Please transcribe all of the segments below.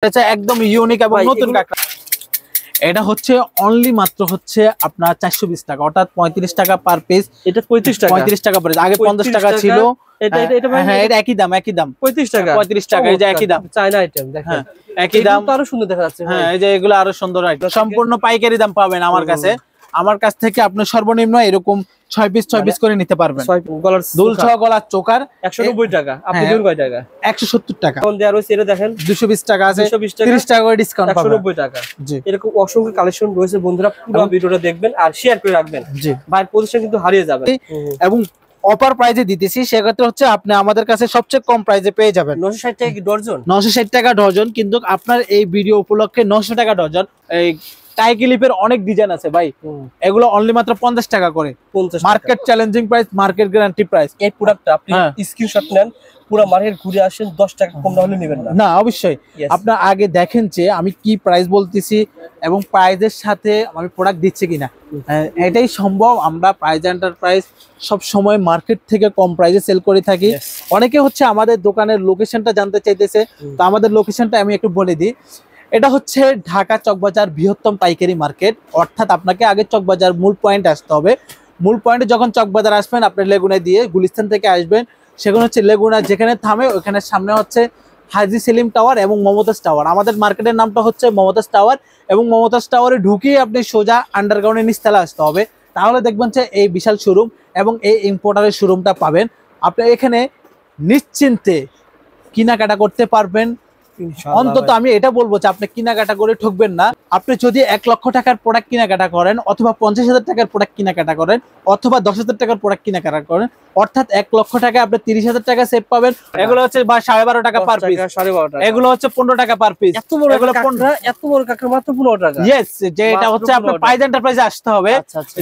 এটা একদম ইউনিক এবং নতুন কাঁকড়া। এটা হচ্ছে অনলি মাত্র হচ্ছে আপনার 420 টাকা, অর্থাৎ 35 টাকা পার পিস। এটা 35 টাকা পার পিস, আগে 50 টাকা ছিল। এটা একই দাম 35 টাকা। এই যে একই দাম, চায়না আইটেম দেখেন, একই দাম। আরো সুন্দর দেখা যাচ্ছে। হ্যাঁ, এই যে এগুলো আরো সুন্দর আইটেম, সম্পূর্ণ পাইকারি দাম পাবেন আমার কাছে। আমার কাছ থেকে আপনি সর্বনিম্ন এরকম 6 পিস করে নিতে পারবেন। দুলছড়া গলার চোকার 190 টাকা। আপনি দিবেন কয় টাকা? 170 টাকা। কোন দেয়া রয়েছে এটা দেখেন, 220 টাকা আছে, 30 টাকা করে ডিসকাউন্ট পাবেন, 190 টাকা। জি, এরকম অসংখ্য কালেকশন রয়েছে বন্ধুরা, পুরো ভিডিওটা দেখবেন আর শেয়ার করে রাখবেন। জি ভাই, প্রতিষ্ঠান কিন্তু হারিয়ে যাবে। এবং অফার প্রাইজে দিতেছি, সেক্ষেত্রে হচ্ছে আপনি আমাদের কাছে সবচেয়ে কম প্রাইজে পেয়ে যাবেন। 960 টাকা কি ডজন? 960 টাকা ডজন। কিন্তু আপনার এই ভিডিও উপলক্ষে 900 টাকা ডজন। এই টাই ক্লিপের অনেক ডিজাইন আছে ভাই, এগুলো অনলি মাত্র 50 টাকা করে। Market challenging price, market guarantee price. এই প্রোডাক্টটা আপনি স্ক্রিনশট নেন, পুরো মার্কেট ঘুরে আসেন, 10 টাকা কম না হলে নেবেন না। না, অবশ্যই আপনার আগে দেখেন যে আমি কি প্রাইস বলতেছি এবং প্রাইজের সাথে আমি প্রোডাক্ট দিচ্ছি কিনা। এটাই সম্ভব। আমরা প্রাইজ এন্টারপ্রাইজ সব সময় মার্কেট থেকে কম প্রাইসে সেল করে থাকি। অনেকে হচ্ছে আমাদের দোকানের লোকেশনটা জানতে চাইতেছে, তো আমাদের লোকেশনটা আমি একটু বলে দিই। এটা হচ্ছে ঢাকা চকবাজার বৃহত্তম পাইকারি মার্কেট, অর্থাৎ আপনাকে আগে চকবাজার মূল পয়েন্ট আসতে হবে। মূল পয়েন্টে যখন চকবাজার আসবেন, আপনি লেগুনা দিয়ে গুলিস্তান থেকে আসবেন, সেখানে হচ্ছে লেগুনা যেখানে থামে ওখানে সামনে হচ্ছে হাজি সেলিম টাওয়ার এবং মমতাজ টাওয়ার। আমাদের মার্কেটের নামটা হচ্ছে মমতাজ টাওয়ার, এবং মমতাজ টাওয়ারে ঢুকিয়ে আপনি সোজা আন্ডারগ্রাউন্ডের নিচতলা আসতে হবে। তাহলে দেখবেন যে এই বিশাল শোরুম এবং এই ইম্পোর্টারের শোরুমটা পাবেন। আপনি এখানে নিশ্চিন্তে কেনাকাটা করতে পারবেন। অন্তত আমি এটা বলবো যে আপনি কেনাকাটা করে ঠকবেন না। আপনি যদি 1 লক্ষ টাকার প্রোডাক্ট কেনাকাটা করেন, অথবা 50,000 টাকার প্রোডাক্ট কেনাকাটা করেন, অথবা 10,000 টাকার প্রোডাক্ট কেনাকাটা করেন, অর্থাৎ 1 লক্ষ টাকা আপনি 30,000 টাকা সেভ পাবেন। এগুলো হচ্ছে 12.5 টাকা পার পিস, এগুলো হচ্ছে 15 টাকা পার পিস। এত বড় কাঁকড়া মাত্র 15 টাকা। ইয়েস, যে এটা হচ্ছে আপনার প্রাইজ এন্টারপ্রাইজে আসতে হবে।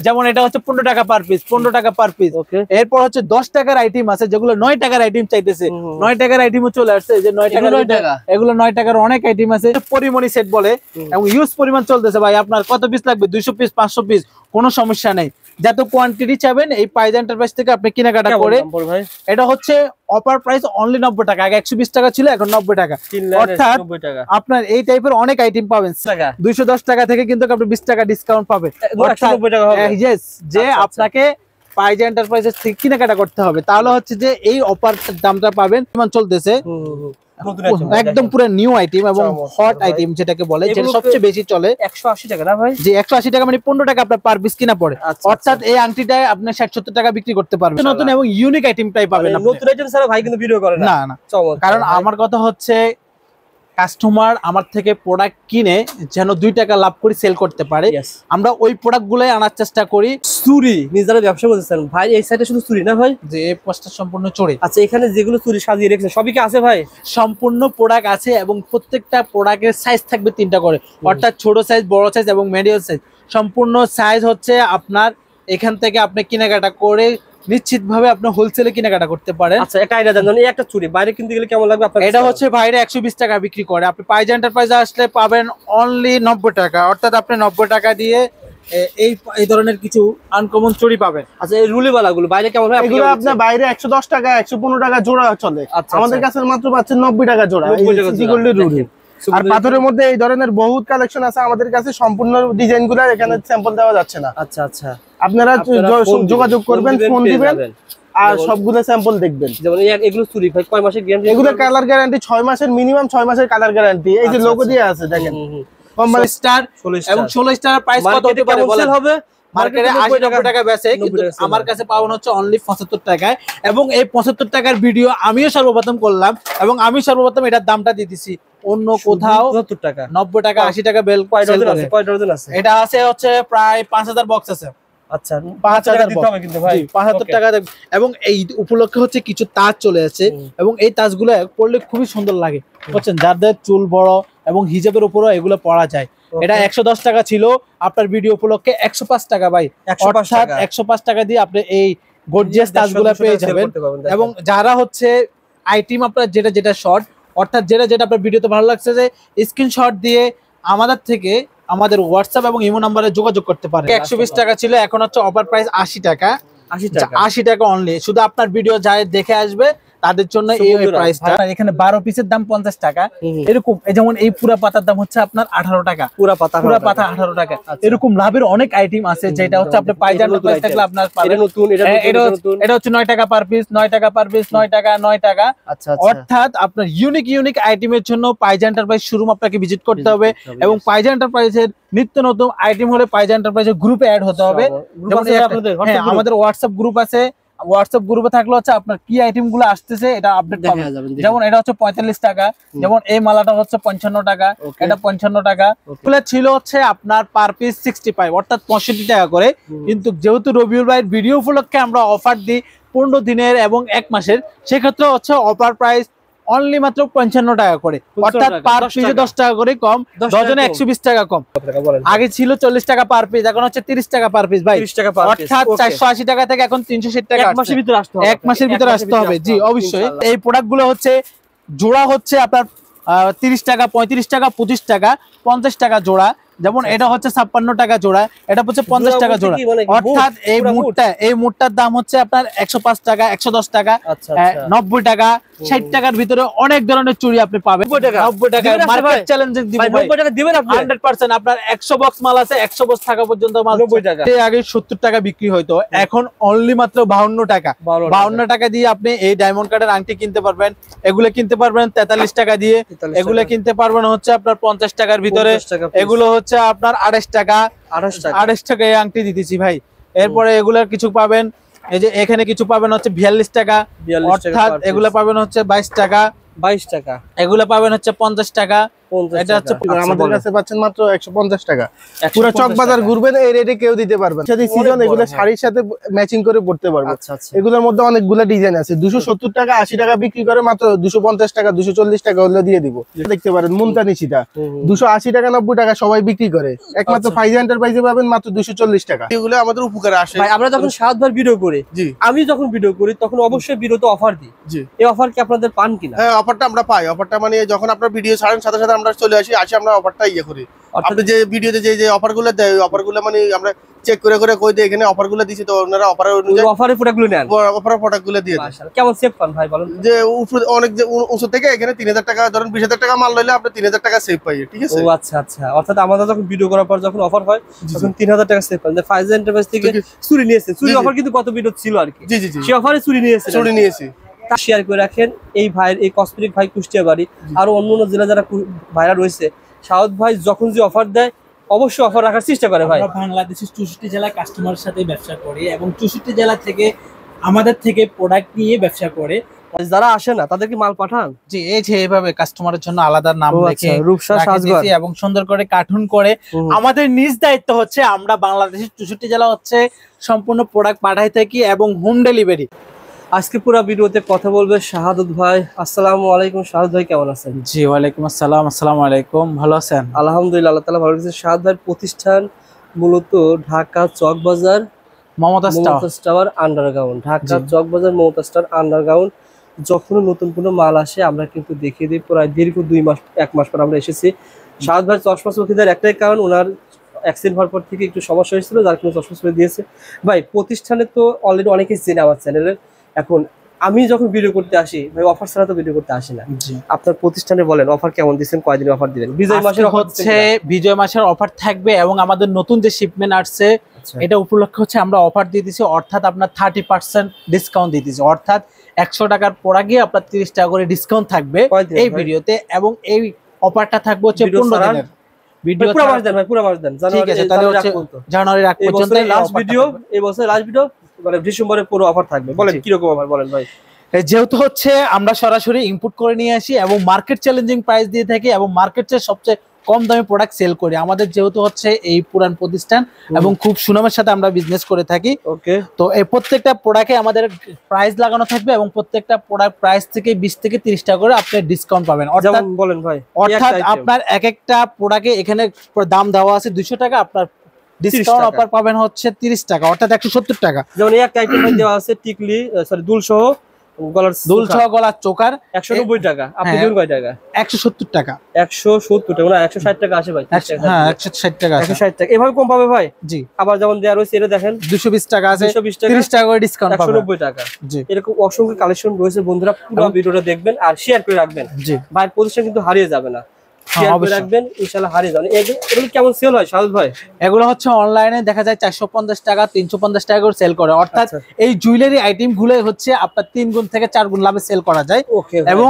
যেমন এটা হচ্ছে 15 টাকা পার পিস, 15 টাকা পার পিস। এরপর হচ্ছে 10 টাকার আইটেম আছে, যেগুলো 9 টাকার আইটেম চাইতেছে। 9 টাকার আইটেমও চলে আসছে, যে 9 টাকা, এগুলো 9 টাকার অনেক আইটেম আছে। পরিমণি সেট বলে, এবং ইউজ পরিমাণ চলতেছে ভাই। আপনার কত পিস লাগবে? 200 পিস, 500 পিস, কোনো সমস্যা নেই। যত কোয়ান্টিটি চাবেন এই প্রাইজ এন্টারপ্রাইজ থেকে আপনি কেনাকাটা করে। এটা হচ্ছে অফার প্রাইস অনলি 90 টাকা। আগে 120 টাকা ছিল, এখন 90 টাকা। অর্থাৎ আপনার এই টাইপের অনেক আইটেম পাবেন। 210 টাকা থেকে কিন্তু আপনি 20 টাকা ডিসকাউন্ট পাবেন। যে আপনাকে প্রাইজ এন্টারপ্রাইজের থেকে কেনাকাটা করতে হবে, তাহলে হচ্ছে যে এই অফার দামটা পাবেন। চলতেছে একদম পুরো নিউ আইটেম এবং হট আইটেম যেটাকে বলে, যেটা সবচেয়ে বেশি চলে। 180 টাকা না ভাই? যে 180 টাকা মানে 15 টাকা আপনার পার পিস কিনা পড়ে। অর্থাৎ এই আংটিটা আপনি 60-70 টাকা বিক্রি করতে পারবেন। নতুন এবং ইউনিক আইটেমটাই পাবেন। নতুন আইটেম ছাড়া ভাই কিন্তু ভিডিও করে না। না, কারণ আমার কথা হচ্ছে কাস্টমার আমার থেকে প্রোডাক্ট কিনে যেন 2 টাকা লাভ করে সেল করতে পারে। আমরা ওই প্রোডাক্টগুলোই আনার চেষ্টা করি। চুরি নিজেরা ব্যবসা করতেছেন ভাই, এই সাইডে শুধু চুরি না ভাই? যে এই পোস্টার সম্পূর্ণ চুরি। আচ্ছা, এখানে যেগুলো চুরি সাজিয়ে রেখেছে সবই কি আছে ভাই? সম্পূর্ণ প্রোডাক্ট আছে, এবং প্রত্যেকটা প্রোডাক্টের সাইজ থাকবে 3টা করে, অর্থাৎ ছোট সাইজ, বড় সাইজ এবং মিডিয়াম সাইজ। সম্পূর্ণ সাইজ হচ্ছে আপনার এখান থেকে আপনি কেনাকাটা করে নিশ্চিত ভাবে আপনি হোলসেলে কেনাকাটা করতে পারেন। আচ্ছা, একটা আইডিয়া দেন, এই একটা চুড়ি বাইরে কিনতে গেলে কেমন লাগবে আপনার? এটা হচ্ছে বাইরে 120 টাকা বিক্রি করে, আপনি প্রাইজ এন্টারপ্রাইজে আসলে পাবেন অনলি 90 টাকা। অর্থাৎ আপনি 90 টাকা দিয়ে এই ধরনের কিছু আনকমন চুড়ি পাবেন। আচ্ছা, এই রুলিওয়ালা গুলো বাইরে কেমন হয়? এগুলো আপনার বাইরে 110 টাকা 115 টাকা জোড়া চলে, আমাদের কাছে মাত্র পাচ্ছেন 90 টাকা জোড়া। আর পাথরের মধ্যে এই ধরনের বহুত কালেকশন আছে আমাদের কাছে, সম্পূর্ণ ডিজাইন গুলো এখানে স্যাম্পল দেওয়া যাচ্ছে না। আচ্ছা আচ্ছা, আপনারা যোগাযোগ করবেন, ফোন দিবেন আর সবগুলো স্যাম্পল দেখবেন। যেমন এগুলো চুরি ভাই কয় মাসের গ্যারান্টি? এগুলো কালার গ্যারান্টি 6 মাসের, মিনিমাম 6 মাসের কালার গ্যারান্টি। এই যে লোগো দিয়ে আছে দেখেন, কোম্পানি স্টার এবং 16 স্টার প্রাইস কত হতে পারে বলেন? হবে মার্কেটে 80-90 টাকা বেচে, কিন্তু আমার কাছে পাওয়া হচ্ছে অনলি 75 টাকায়। এবং এই 75 টাকার ভিডিও আমিও সর্বপ্রথম করলাম, এবং আমি সর্বপ্রথম এটার দামটা দিতেছি। অন্য কোথাও 70 টাকা, 90 টাকা, 80 টাকা বেল। কয় ডজন আছে? এটা আছে হচ্ছে প্রায় 5000 বক্স আছে। আচ্ছা, 5000 দিতে হবে কিন্তু ভাই, 75 টাকা। এবং এই উপলক্ষে হচ্ছে কিছু তাজ চলে আছে, এবং এই তাজগুলো পরলে খুবই সুন্দর লাগে, বুঝছেন? যাদের চুল বড় এবং হিজাবের উপরও এগুলো পরা যায়। এটা 110 টাকা ছিল, আপনার ভিডিও উপলক্ষে 105 টাকা ভাই। অর্থাৎ 105 টাকা দিয়ে আপনি এই গর্জিয়াস তাজগুলো পেয়ে যাবেন। এবং যারা হচ্ছে আইটেম আপনার যেটা শর্ট, অর্থাৎ যেটা আপনার ভিডিওতে ভালো লাগছে, যে স্ক্রিনশট দিয়ে আমাদের থেকে আমাদের হোয়াটসঅ্যাপ এবং ইমো নম্বরে যোগাযোগ করতে পারেন। 120 টাকা ছিল, এখন হচ্ছে অফার প্রাইস 80 টাকা। 80 টাকা অনলি। শুধু আপনার ভিডিও যায় দেখে আসবে, তাদের জন্য এই প্রাইসটা। এখানে 12 পিসের দাম 50 টাকা, এরকম যেমন এই পুরা পাতার দাম হচ্ছে আপনার 18 টাকা, পুরা পাতা 18 টাকা। এরকম লাভের অনেক আইটেম আছে, যেটা হচ্ছে আপনি পায়জামা প্রাইস থাকলে আপনার পাবেন নতুন। এটা হচ্ছে 9 টাকা পার পিস, 9 টাকা পার পিস, 9 টাকা 9 টাকা। অর্থাৎ আপনার ইউনিক আইটেমের জন্য পাইজা এন্টারপ্রাইজ শোরুম আপনাকে ভিজিট করতে হবে, এবং পাইজা এন্টারপ্রাইজের নিত্য নতুন আইটেম হলে পাইজা এন্টারপ্রাইজের গ্রুপে অ্যাড হতে হবে। যেমন আমাদের হোয়াটসঅ্যাপ গ্রুপ আছে, হোয়াটসঅ্যাপ গ্রুপে থাকলে হচ্ছে আপনার কি আইটেম গুলো আসতেছে এটা আপডেট পাবেন। যেমন এটা হচ্ছে 45 টাকা, যেমন এই মালাটা হচ্ছে 55 টাকা, এটা 55 টাকা। এগুলো ছিল হচ্ছে আপনার পার পিস 65 অর্থাৎ 65 টাকা করে। কিন্তু যেহেতু রবিউল ভাইয়ের ভিডিও উপলক্ষে আমরা অফার দিই 15 দিনের এবং 1 মাসের, সেক্ষেত্রে হচ্ছে অফার প্রাইস অনলি মাত্র 55 টাকা করে, অর্থাৎ পার পিসে 10 টাকা করে কম, ডজনে 120 টাকা কম। আগে ছিল 40 টাকা পার পিস, এখন হচ্ছে 30 টাকা পার পিস ভাই, অর্থাৎ 480 টাকা থেকে এখন 360 টাকা। 1 মাসের ভিতরে আসতে হবে, 1 মাসের ভিতরে আসতে হবে। জি অবশ্যই। এই প্রোডাক্ট গুলো হচ্ছে জোড়া হচ্ছে আপনার 30 টাকা, 35 টাকা, 25 টাকা, 50 টাকা জোড়া। যেমন এটা হচ্ছে 56 টাকা জোড়া, এটা হচ্ছে 50 টাকা জোড়া। অর্থাৎ এই মুটটার দাম হচ্ছে আপনার 105 টাকা, 110 টাকা, 90 টাকা, 60 টাকার ভিতরে অনেক ধরনের চুড়ি আপনি পাবেন। 90 টাকা মার্কেট চ্যালেঞ্জিং দিবেন ভাই, 90 টাকা দিবেন আপনি 100%। আপনার 100 বক্স মাল আছে, 100 বক্স থাকা পর্যন্ত মাল 90 টাকা। এর আগে 70 টাকা বিক্রি হইতো, এখন অনলি মাত্র 52 টাকা। 52 টাকা দিয়ে আপনি এই ডায়মন্ড কাটের আংটি কিনতে পারবেন, এগুলো কিনতে পারবেন 43 টাকা দিয়ে, এগুলো কিনতে পারবেন হচ্ছে আপনার 50 টাকার ভিতরে, এগুলো হচ্ছে আপনার 28 টাকা। 28 টাকা এই আংটি দিতেছি ভাই। এরপরে এগুলার কিছু পাবেন, এই যে এখানে কিছু পাবেন হচ্ছে 42 টাকা, অর্থাৎ এগুলো পাবেন হচ্ছে 22 টাকা, 22 টাকা। এগুলো পাবেন হচ্ছে 50 টাকা। এটা হচ্ছে আমাদের কাছে পাচ্ছেন মাত্র 150 টাকা। পুরো চকবাজার ঘুরবেন এই রেটে কেউ দিতে পারবেন। সাথে সিজন এগুলো শাড়ির সাথে ম্যাচিং করে পড়তে পারবেন। এগুলোর মধ্যে অনেকগুলো ডিজাইন আছে। 270 টাকা 80 টাকা বিক্রি করে মাত্র 250 টাকা 240 টাকা হলে দিয়ে দিব। দেখতে পারেন মুলতানি সীতা 280 টাকা 90 টাকা সবাই বিক্রি করে, একমাত্র পাইজা এন্টারপ্রাইজে পাবেন মাত্র 240 টাকা। এগুলো আমাদের উপকারে আসে ভাই। আমরা যখন 7 বার ভিডিও করি, আমি যখন ভিডিও করি তখন অবশ্যই ভিডিওতে অফার দিই। এই অফার কি আপনাদের পান কিনা? হ্যাঁ অফারটা আমরা পাই। অফারটা মানে যখন আপনার ভিডিও ছাড়েন সাথে সাথে আমরা চলে আসি আমরা অফারটা ইয়ে করি। আপনি যে ভিডিওতে যে অফারগুলো দেয় ওই অফারগুলো মানে আমরা চেক করে কই দেই এখানে অফারগুলো দিছি, তো ওনারা অফারের অনুযায়ী অফারের প্রোডাক্টগুলো নেন, অফারের প্রোডাক্টগুলো দিয়ে দেন। মাশাআল্লাহ। কেমন সেভ পান ভাই বলেন? যে অনেক যে উঁচু থেকে এখানে 3000 টাকা ধরেন 20000 টাকা মাল লইলে আপনি 3000 টাকা সেভ পাই। ঠিক আছে? ও আচ্ছা আচ্ছা। অর্থাৎ আমাদের যখন ভিডিও করার পর যখন অফার হয় তখন 3000 টাকা সেভ পান। যে ফাইজা এন্টারপ্রাইজ থেকে চুরি নিয়েছে, চুরি অফার কিন্তু কত ভিডিও ছিল আর কি। জি জি জি, সেই অফারে চুরি নিয়েছি। শেয়ার করে রাখেন এই ভাইয়ের, এই কসমেটিক ভাই কুষ্টিয়া বাড়ি, আর অন্য জেলা যারা ভাইরা রয়েছে, শাহাদ ভাই যখন যে অফার দেয় অবশ্যই অফার রাখার চেষ্টা করে ভাই। বাংলাদেশের 64 জেলা কাস্টমারের সাথে ব্যবসা করি এবং 64 জেলা থেকে আমাদের থেকে প্রোডাক্ট নিয়ে ব্যবসা করে। যারা আসে না তাদেরকে মাল পাঠান? জি, এই যে এইভাবে কাস্টমারের জন্য আলাদা নাম লিখে রূপসা সাজঘর এবং সুন্দর করে কার্টুন করে আমাদের নিজ দায়িত্ব হচ্ছে আমরা বাংলাদেশের 64 জেলা হচ্ছে সম্পূর্ণ প্রোডাক্ট পাঠাই থাকি এবং হোম ডেলিভারি। আজকে পুরো ভিডিওতে কথা বলবে শাহাদত ভাই। আসসালামু আলাইকুম। শাহাদত ভাই কেমন আছেন? জি ওয়ালাইকুম আসসালাম। আসসালামু আলাইকুম। ভালো আছেন? আলহামদুলিল্লাহ, আল্লাহ তাআলা ভালো রেখেছে। শাহাদত ভাইয়ের প্রতিষ্ঠান মূলত Dhaka Chawkbazar Momtaz tower underground. Dhaka Chawkbazar Momtaz tower underground. যখন নতুন কোনো মাল আসে আমরা কিন্তু দেখিয়ে দিই। প্রায় দীর্ঘ 2 মাস 1 মাস পর আমরা এসেছি। শাহাদত ভাই চশমা চোখে দেওয়ার একটাই কারণ, ওনার অ্যাক্সিডেন্ট হওয়ার পর থেকে একটু সমস্যা হয়েছিল, যার কোনো চশমা চোখে দিয়েছে। ভাই প্রতিষ্ঠানে তো অলরেডি অনেকেই চেনে আমার চ্যানেলের। এখন আমি যখন ভিডিও করতে আসি ভাই অফার ছাড়া তো ভিডিও করতে আসি না। আপনার প্রতিষ্ঠানে বলেন অফার কেমন দিচ্ছেন, কয়দিন অফার দিবেন? বিজয় মাসের হচ্ছে বিজয় মাসের অফার থাকবে এবং আমাদের নতুন যে শিপমেন্ট আসছে এটা উপলক্ষে হচ্ছে আমরা অফার দিয়ে দিছি, অর্থাৎ আপনার 30% ডিসকাউন্ট দিয়ে দিছি। অর্থাৎ 100 টাকার প্রোডাক্টে আপনার 30 টাকা করে ডিসকাউন্ট থাকবে এই ভিডিওতে, এবং এই অফারটা থাকবে হচ্ছে 15 দিনের ভিডিও। পুরো মাস দেন ভাই, পুরো মাস দেন। ঠিক আছে, তাহলে হচ্ছে জানুয়ারির আগ পর্যন্ত লাস্ট ভিডিও, এই বছরের লাস্ট ভিডিও মানে ডিসেম্বরে পুরো অফার থাকবে। বলেন কি রকম অফার বলেন ভাই? যেহেতু হচ্ছে আমরা সরাসরি ইনপুট করে নিয়ে আসি এবং মার্কেট চ্যালেঞ্জিং প্রাইস দিয়ে থাকি এবং মার্কেটের সবচেয়ে কম দামে প্রোডাক্ট সেল করি। আমাদের যেহেতু হচ্ছে এই পুরান প্রতিষ্ঠান এবং খুব সুনামের সাথে আমরা বিজনেস করে থাকি। ওকে, তো এই প্রত্যেকটা প্রোডাক্টে আমাদের প্রাইস লাগানো থাকবে এবং প্রত্যেকটা প্রোডাক্ট প্রাইস থেকে 20 থেকে 30 টাকা করে আপনি ডিসকাউন্ট পাবেন। অর্থাৎ বলেন ভাই, অর্থাৎ আপনার এক একটা প্রোডাক্টে এখানে দাম দেওয়া আছে 200 টাকা, আপনার ডিসকাউন্ট অফার পাবেন হচ্ছে 30 টাকা, অর্থাৎ 170 টাকা। যেমন এই একটা আইটেম দেওয়া আছে টিকলি দুল সহ গলার দুল সহ গলার চোকার 190 টাকা। আপনি দিবেন কয় টাকা? 170 টাকা। 170 টাকা না 160 টাকা আসে ভাই। হ্যাঁ 160 টাকা আছে। 160 টাকা এভাবে কম পাবে ভাই? জি। আবার যেমন দেয়া রয়েছে এটা দেখেন 220 টাকা আছে, 220 টাকা, 30 টাকা করে ডিসকাউন্ট পাবেন, 190 টাকা। জি। এরকম অসংখ্য কালেকশন রয়েছে বন্ধুরা, পুরো ভিডিওটা দেখবেন আর শেয়ার করে রাখবেন। জি ভাই পজিশন কিন্তু হারিয়ে যাবে না, শেয়ার করে রাখবেন, ইনশাআল্লাহ হারিয়ে যাবে। এগুলো কেমন সেল হয় শাহাদ ভাই? এগুলো হচ্ছে অনলাইনে দেখা যায় 450 টাকা 350 টাকা করে সেল করে, অর্থাৎ এই জুয়েলারি আইটেম গুলো হচ্ছে আপনার 3 গুণ থেকে 4 গুণ লাভে সেল করা যায়। এবং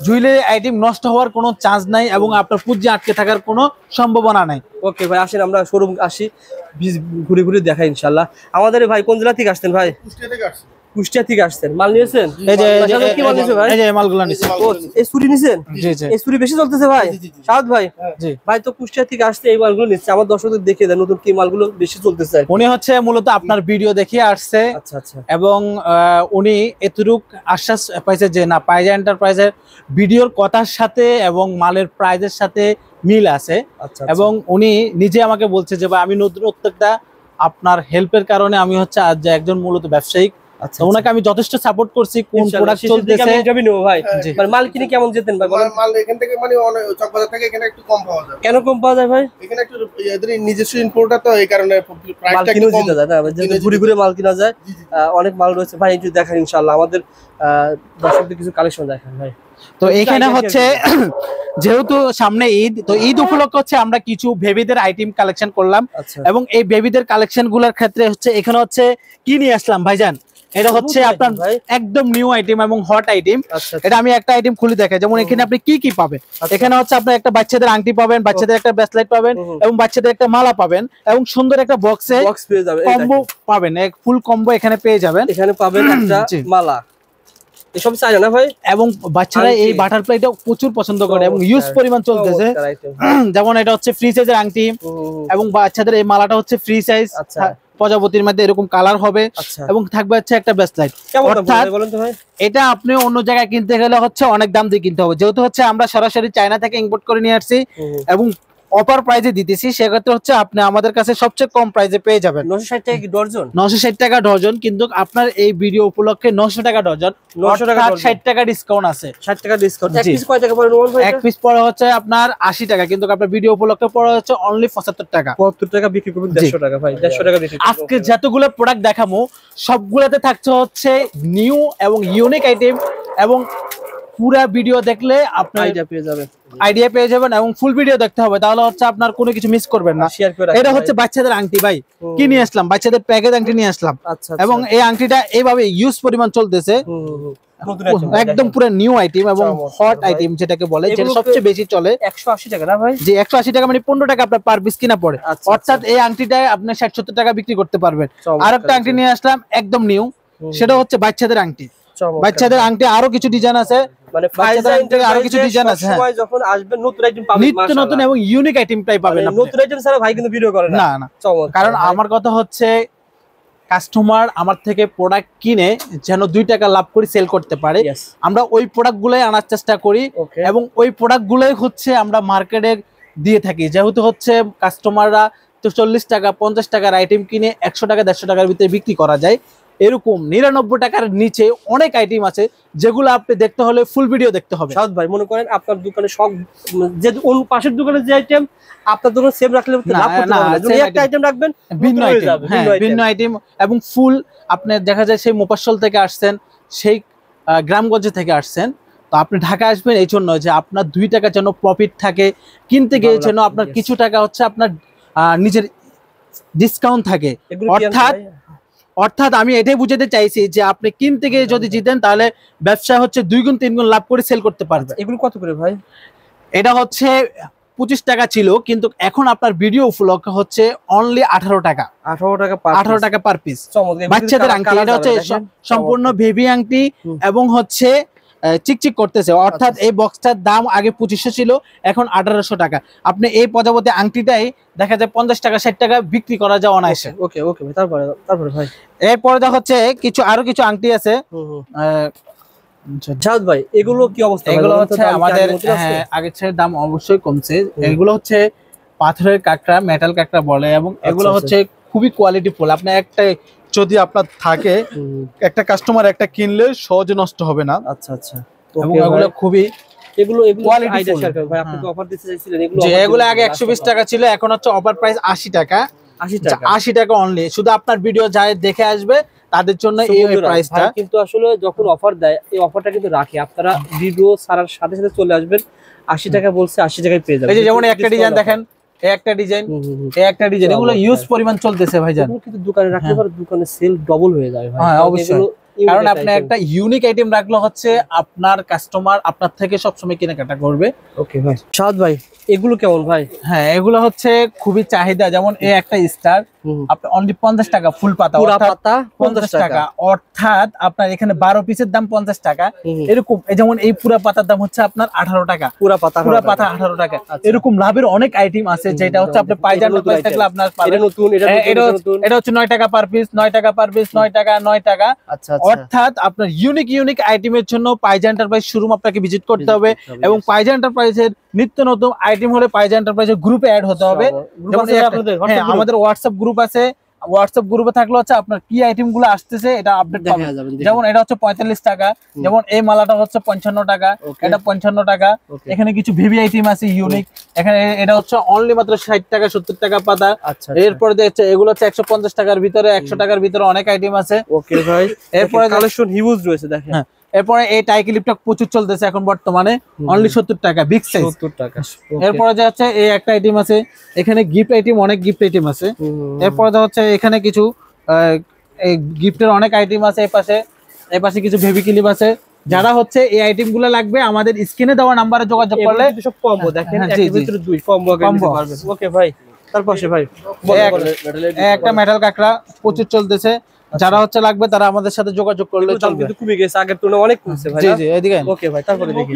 জুয়েলারি আইটেম নষ্ট হওয়ার কোনো চান্স নাই এবং আপনার পুঁজি আটকে থাকার কোনো সম্ভাবনা নাই। ওকে ভাই, আসেন আমরা শোরুম আসি, ঘুরে ঘুরে দেখাই ইনশাআল্লাহ। আমাদের ভাই কোন জেলা থেকে আসছেন ভাই? কুষ্টিয়া থেকে আসছেন। কুষ্টিয়া থেকে আসছেন, মাল নিয়েছেন? এই যে কি মাল নিয়েছেন ভাই? এই যে মালগুলো নিয়েছি। এই চুরি নিয়েছেন? জি জি। এই চুরি বেশি চলতেছে ভাই শাহাদ ভাই? জি ভাই তো কুষ্টিয়া থেকে আসছে, এই মালগুলো নিচ্ছে, আমার দর্শকদের দেখিয়ে দেন নতুন কি মালগুলো বেশি চলতেছে। উনি হচ্ছে মূলত আপনার ভিডিও দেখে আসছে। আচ্ছা আচ্ছা। এবং উনি এতটুক আশ্বাস পাইছে যে না, পাইজা এন্টারপ্রাইজের ভিডিওর কথার সাথে এবং মালের প্রাইজের সাথে মিল আছে। আচ্ছা। এবং উনি নিজে আমাকে বলছে যে ভাই আমি নতুন উদ্যোক্তা, আপনার হেল্পের কারণে আমি হচ্ছে আজ যে একজন মূলত ব্যবসায়িক, আচ্ছা ওনাকে আমি যথেষ্ট সাপোর্ট করছি। কোন প্রোডাক্ট চলতেছে ইন্টারভিউ নেব ভাই। মানে মাল কিনে কেমন যেতেন ভাই বলেন? মাল এখান থেকে মানে অনেক চকবাজার থেকে এখানে একটু কম পাওয়া যায়। কেন কম পাওয়া যায় ভাই? এখানে একটু এদের নিজস্ব ইম্পোর্টার, তো এই কারণে প্রাইসটা একটু কম যায় না, যে ঘুরে ঘুরে মাল কিনা যায়। অনেক মাল রয়েছে ভাই, একটু দেখান ইনশাআল্লাহ আমাদের দর্শকদের কিছু কালেকশন দেখান ভাই। তো এখানে হচ্ছে যেহেতু সামনে ঈদ, তো ঈদ উপলক্ষে হচ্ছে আমরা কিছু বেবিদের আইটেম কালেকশন করলাম। এবং এই বেবিদের কালেকশন গুলোর ক্ষেত্রে হচ্ছে এখানে হচ্ছে কি নিয়ে আসলাম ভাইজান, এটা হচ্ছে আপনার একদম নিউ আইটেম এবং হট আইটেম। এটা আমি একটা আইটেম খুলে দেখাই, যেমন এখানে আপনি কি কি পাবেন। এখানে হচ্ছে আপনি একটা বাচ্চাদের আংটি পাবেন, বাচ্চাদের একটা ব্রেসলেট পাবেন এবং বাচ্চাদের একটা মালা পাবেন এবং সুন্দর একটা বক্সে কম্বো পাবেন, এক ফুল কম্বো এখানে পেয়ে যাবেন। এখানে পাবেন একটা মালা, এসব চাই না ভাই। এবং বাচ্চারা এই বাটারফ্লাইটা প্রচুর পছন্দ করে এবং ইউজ পরিমাণ চলতেছে। যেমন এটা হচ্ছে ফ্রি সাইজের আংটি এবং বাচ্চাদের এই মালাটা হচ্ছে ফ্রি সাইজ, প্রজাপতির মধ্যে এরকম কালার হবে এবং থাকবে হচ্ছে একটা ব্রেসলেট। অর্থাৎ এটা আপনি অন্য জায়গায় কিনতে গেলে হচ্ছে অনেক দাম দিয়ে কিনতে হবে, যেহেতু হচ্ছে আমরা সরাসরি চায়না থেকে ইম্পোর্ট করে নিয়ে আসছি এবং অফার প্রাইজে দিতেছি, সেক্ষেত্রে হচ্ছে আপনি আমাদের কাছে সবচেয়ে কম প্রাইজে পেয়ে যাবেন। 960 টাকা কি ডজন? 960 টাকা ডজন, কিন্তু আপনার এই ভিডিও উপলক্ষে 900 টাকা ডজন, 900 টাকা 60 টাকা ডিসকাউন্ট আছে। 60 টাকা ডিসকাউন্ট। এক পিস কয় টাকা পড়ে নোমান ভাই? এক পিস পড়ে হচ্ছে আপনার 80 টাকা, কিন্তু আপনার ভিডিও উপলক্ষে পড়ে হচ্ছে অনলি 75 টাকা। 75 টাকা বিক্রি করবেন 150 টাকা ভাই, 150 টাকা বিক্রি। আজকে যতগুলো প্রোডাক্ট দেখাবো সবগুলোতে থাকছে হচ্ছে নিউ এবং ইউনিক আইটেম, এবং পুরো ভিডিও দেখলে আপনি আইডিয়া পেয়ে যাবেন এবং ফুল ভিডিও দেখতে হবে, তাহলে হচ্ছে আপনার কোনো কিছু মিস করবেন না। এটা হচ্ছে বাচ্চাদের আংটি ভাই, কি নিয়ে আসলাম, বাচ্চাদের প্যাকেজ আংটি নিয়ে আসলাম। এবং এই আংটিটা এইভাবে ইউজ পরিমাণ চলতেছে, একদম পুরো নিউ আইটেম এবং হট আইটেম যেটাকে বলে, যেটা সবচেয়ে বেশি চলে। 180 টাকা না ভাই? জি 180 টাকা, মানে 15 টাকা আপনার পার পিস কিনা পড়ে। অর্থাৎ এই আংটিটা আপনি 60-70 টাকা বিক্রি করতে পারবেন। আরেকটা আংটি নিয়ে আসলাম একদম নিউ, সেটা হচ্ছে বাচ্চাদের আংটি। বাচ্চাদের আংটি আরো কিছু ডিজাইন আছে, মানে আরো কিছু ডিজাইন আছে। সময় যখন আসবেন নতুন আইটেম পাবেন, নিত্য নতুন এবং ইউনিক আইটেম টাই পাবেন। নতুন আইটেম ছাড়া ভাই কিন্তু ভিডিও করে না না, কারণ আমার কথা হচ্ছে কাস্টমার আমার থেকে প্রোডাক্ট কিনে যেন 2 টাকা লাভ করে সেল করতে পারে, আমরা ওই প্রোডাক্ট গুলোই আনার চেষ্টা করি এবং ওই প্রোডাক্ট গুলোই হচ্ছে আমরা মার্কেটে দিয়ে থাকি। যেহেতু হচ্ছে কাস্টমাররা তো 40 টাকা 50 টাকার আইটেম কিনে 100 টাকা 150 টাকার ভিতরে বিক্রি করা যায়, এরকম 99 টাকার নিচে অনেক আইটেম আছে যেগুলো আপনি দেখতে হলে ফুল ভিডিও দেখতে হবে। সাউদ ভাই মনে করেন আপনার দোকানে সব যে অন্য পাশের দোকানে যে আইটেম আপনার দোকানে সেম রাখলে লাভ করতে পারবেন না, যদি একটা আইটেম রাখবেন ভিন্ন আইটেম, ভিন্ন আইটেম এবং ফুল। আপনি দেখা যায় সেই মোপাসল থেকে আসছেন, সেই গ্রামগঞ্জ থেকে আসছেন, তো আপনি ঢাকা আসবেন এই জন্য যে আপনার 2 টাকা যেন প্রফিট থাকে, কিনতে গিয়ে যেন আপনার কিছু টাকা হচ্ছে আপনার নিজের ডিসকাউন্ট থাকে। অর্থাৎ আমি এটাই বুঝাতে চাইছি যে আপনি কিনতে গিয়ে যদি জিতেন তাহলে ব্যবসা হচ্ছে 2 গুণ 3 গুণ লাভ করে সেল করতে পারবে। এগুলো কত করে ভাই? এটা হচ্ছে 25 টাকা ছিল, কিন্তু এখন আপনার ভিডিও উপলক্ষে হচ্ছে অনলি 18 টাকা। 18 টাকা পার পিস। বাচ্চাদের আংটি, এটা হচ্ছে সম্পূর্ণ বেবি আংটি এবং হচ্ছে চিকচিক করতেছে। অর্থাৎ এই বক্সটার দাম আগে 2500 ছিল, এখন 1800 টাকা। আপনি এই প্রজাপতি আংটিটাই দেখা যায় 50 টাকা 60 টাকা বিক্রি করা যায় অনায়াসে। ওকে ওকে ভাই, তারপরে ভাই এরপরে দেখা হচ্ছে আরো কিছু আংটি আছে। সাউদ ভাই এগুলো কি অবস্থা? এগুলো হচ্ছে আমাদের আগের চেয়ে দাম অবশ্যই কমছে। এগুলো হচ্ছে পাথরের কাঁকড়া, মেটাল কাঁকড়া বলে, এবং এগুলো হচ্ছে খুবই কোয়ালিটি ফুল। আপনার একটা যদি আপনার থাকে একটা কাস্টমার একটা কিনলে সহজে নষ্ট হবে না। আচ্ছা আচ্ছা, এবং এগুলো খুবই এগুলো কোয়ালিটি আইডিয়া শেয়ার করেন ভাই, আপনি তো অফার দিতে চাইছিলেন এগুলো। যে এগুলো আগে 120 টাকা ছিল, এখন হচ্ছে অফার প্রাইস 80 টাকা। 80 টাকা অনলি। শুধু আপনার ভিডিও যায় দেখে আসবে তাদের জন্য এই প্রাইসটা। কিন্তু আসলে যখন অফার দেয় এই অফারটা কিন্তু রাখে, আপনারা ভিডিও ছাড়ার সাথে সাথে চলে আসবেন, 80 টাকা বলছে 80 টাকায় পেয়ে যাবেন। এই যে যেমন একটা ডিজাইন দেখেন, এই একটা ডিজাইন, এই একটা ডিজাইন, এগুলো ইউজ পরিমাণ চলতেছে ভাইজান। কিন্তু দোকানে রাখলে পরে দোকানে সেল ডবল হয়ে যায় ভাই। হ্যাঁ অবশ্যই, কারণ আপনি একটা ইউনিক আইটেম রাখলে হচ্ছে আপনার কাস্টমার আপনার থেকে সবসময় কেনাকাটা করবে। ওকে ভাই। সাদ ভাই এগুলো কেমন ভাই? হ্যাঁ এগুলো হচ্ছে খুবই চাহিদা। যেমন এই একটা স্টার আপনি অনলি 50 টাকা ফুল পাতা, পুরা পাতা 50 টাকা, অর্থাৎ আপনার এখানে 12 পিসের দাম 50 টাকা এরকম। যেমন এই পুরা পাতার দাম হচ্ছে আপনার 18 টাকা, পুরা পাতা 18 টাকা। এরকম লাভের অনেক আইটেম আছে, যেটা হচ্ছে আপনি পাইজামা প্রাইস থাকলে আপনার পাবেন। এটা নতুন, এটা হচ্ছে 9 টাকা পার পিস, 9 টাকা পার পিস, 9 টাকা 9 টাকা। আচ্ছা, অর্থাৎ আপনার ইউনিক আইটেমের জন্য পাইজা এন্টারপ্রাইজ শোরুম আপনাকে ভিজিট করতে হবে, এবং পাইজা এন্টারপ্রাইজের নিত্য নতুন আইটেম হলে পাইজা এন্টারপ্রাইজের গ্রুপে অ্যাড হতে হবে। হ্যাঁ আমাদের হোয়াটসঅ্যাপ গ্রুপ আছে, হোয়াটসঅ্যাপ গ্রুপে থাকলে হচ্ছে আপনার কি আইটেম গুলো আসতেছে এটা আপডেট পাবেন। যেমন এটা হচ্ছে 45 টাকা, যেমন এই মালাটা হচ্ছে 55 টাকা, এটা 55 টাকা। এখানে কিছু ভিভি আইটেম আছে ইউনিক, এখানে এটা হচ্ছে অনলি মাত্র 60 টাকা 70 টাকা পাতা। এরপরে দেখছে এগুলো হচ্ছে 150 টাকার ভিতরে, 100 টাকার ভিতরে অনেক আইটেম আছে। ওকে ভাই, এরপরে কালেকশন হিউজ রয়েছে দেখেন। এরপরে এই টাই ক্লিপটা প্রচুর চলতেছে এখন বর্তমানে, অনলি 70 টাকা বিগ সাইজ 70 টাকা। এরপরে যে হচ্ছে এই একটা আইটেম আছে, এখানে গিফট আইটেম, অনেক গিফট আইটেম আছে। এরপরে যে হচ্ছে এখানে কিছু এই গিফটের অনেক আইটেম আছে। এই পাশে কিছু বেবি ক্লিপ আছে। যারা হচ্ছে এই আইটেম গুলো লাগবে আমাদের স্ক্রিনে দেওয়া নাম্বারে যোগাযোগ করলে সব কম্বো দেখেন, এর ভিতরে দুই কম্বো নিতে পারবেন। ওকে ভাই, তারপরে ভাই একটা মেটাল কাকড়া প্রচুর চলতেছে, যারা হচ্ছে লাগবে তারা আমাদের সাথে যোগাযোগ করলে চলবে। কিন্তু খুবই গেছে, আগের তুলনায় অনেক কমছে ভাই। জি জি এদিকে। ওকে ভাই, তারপরে দেখি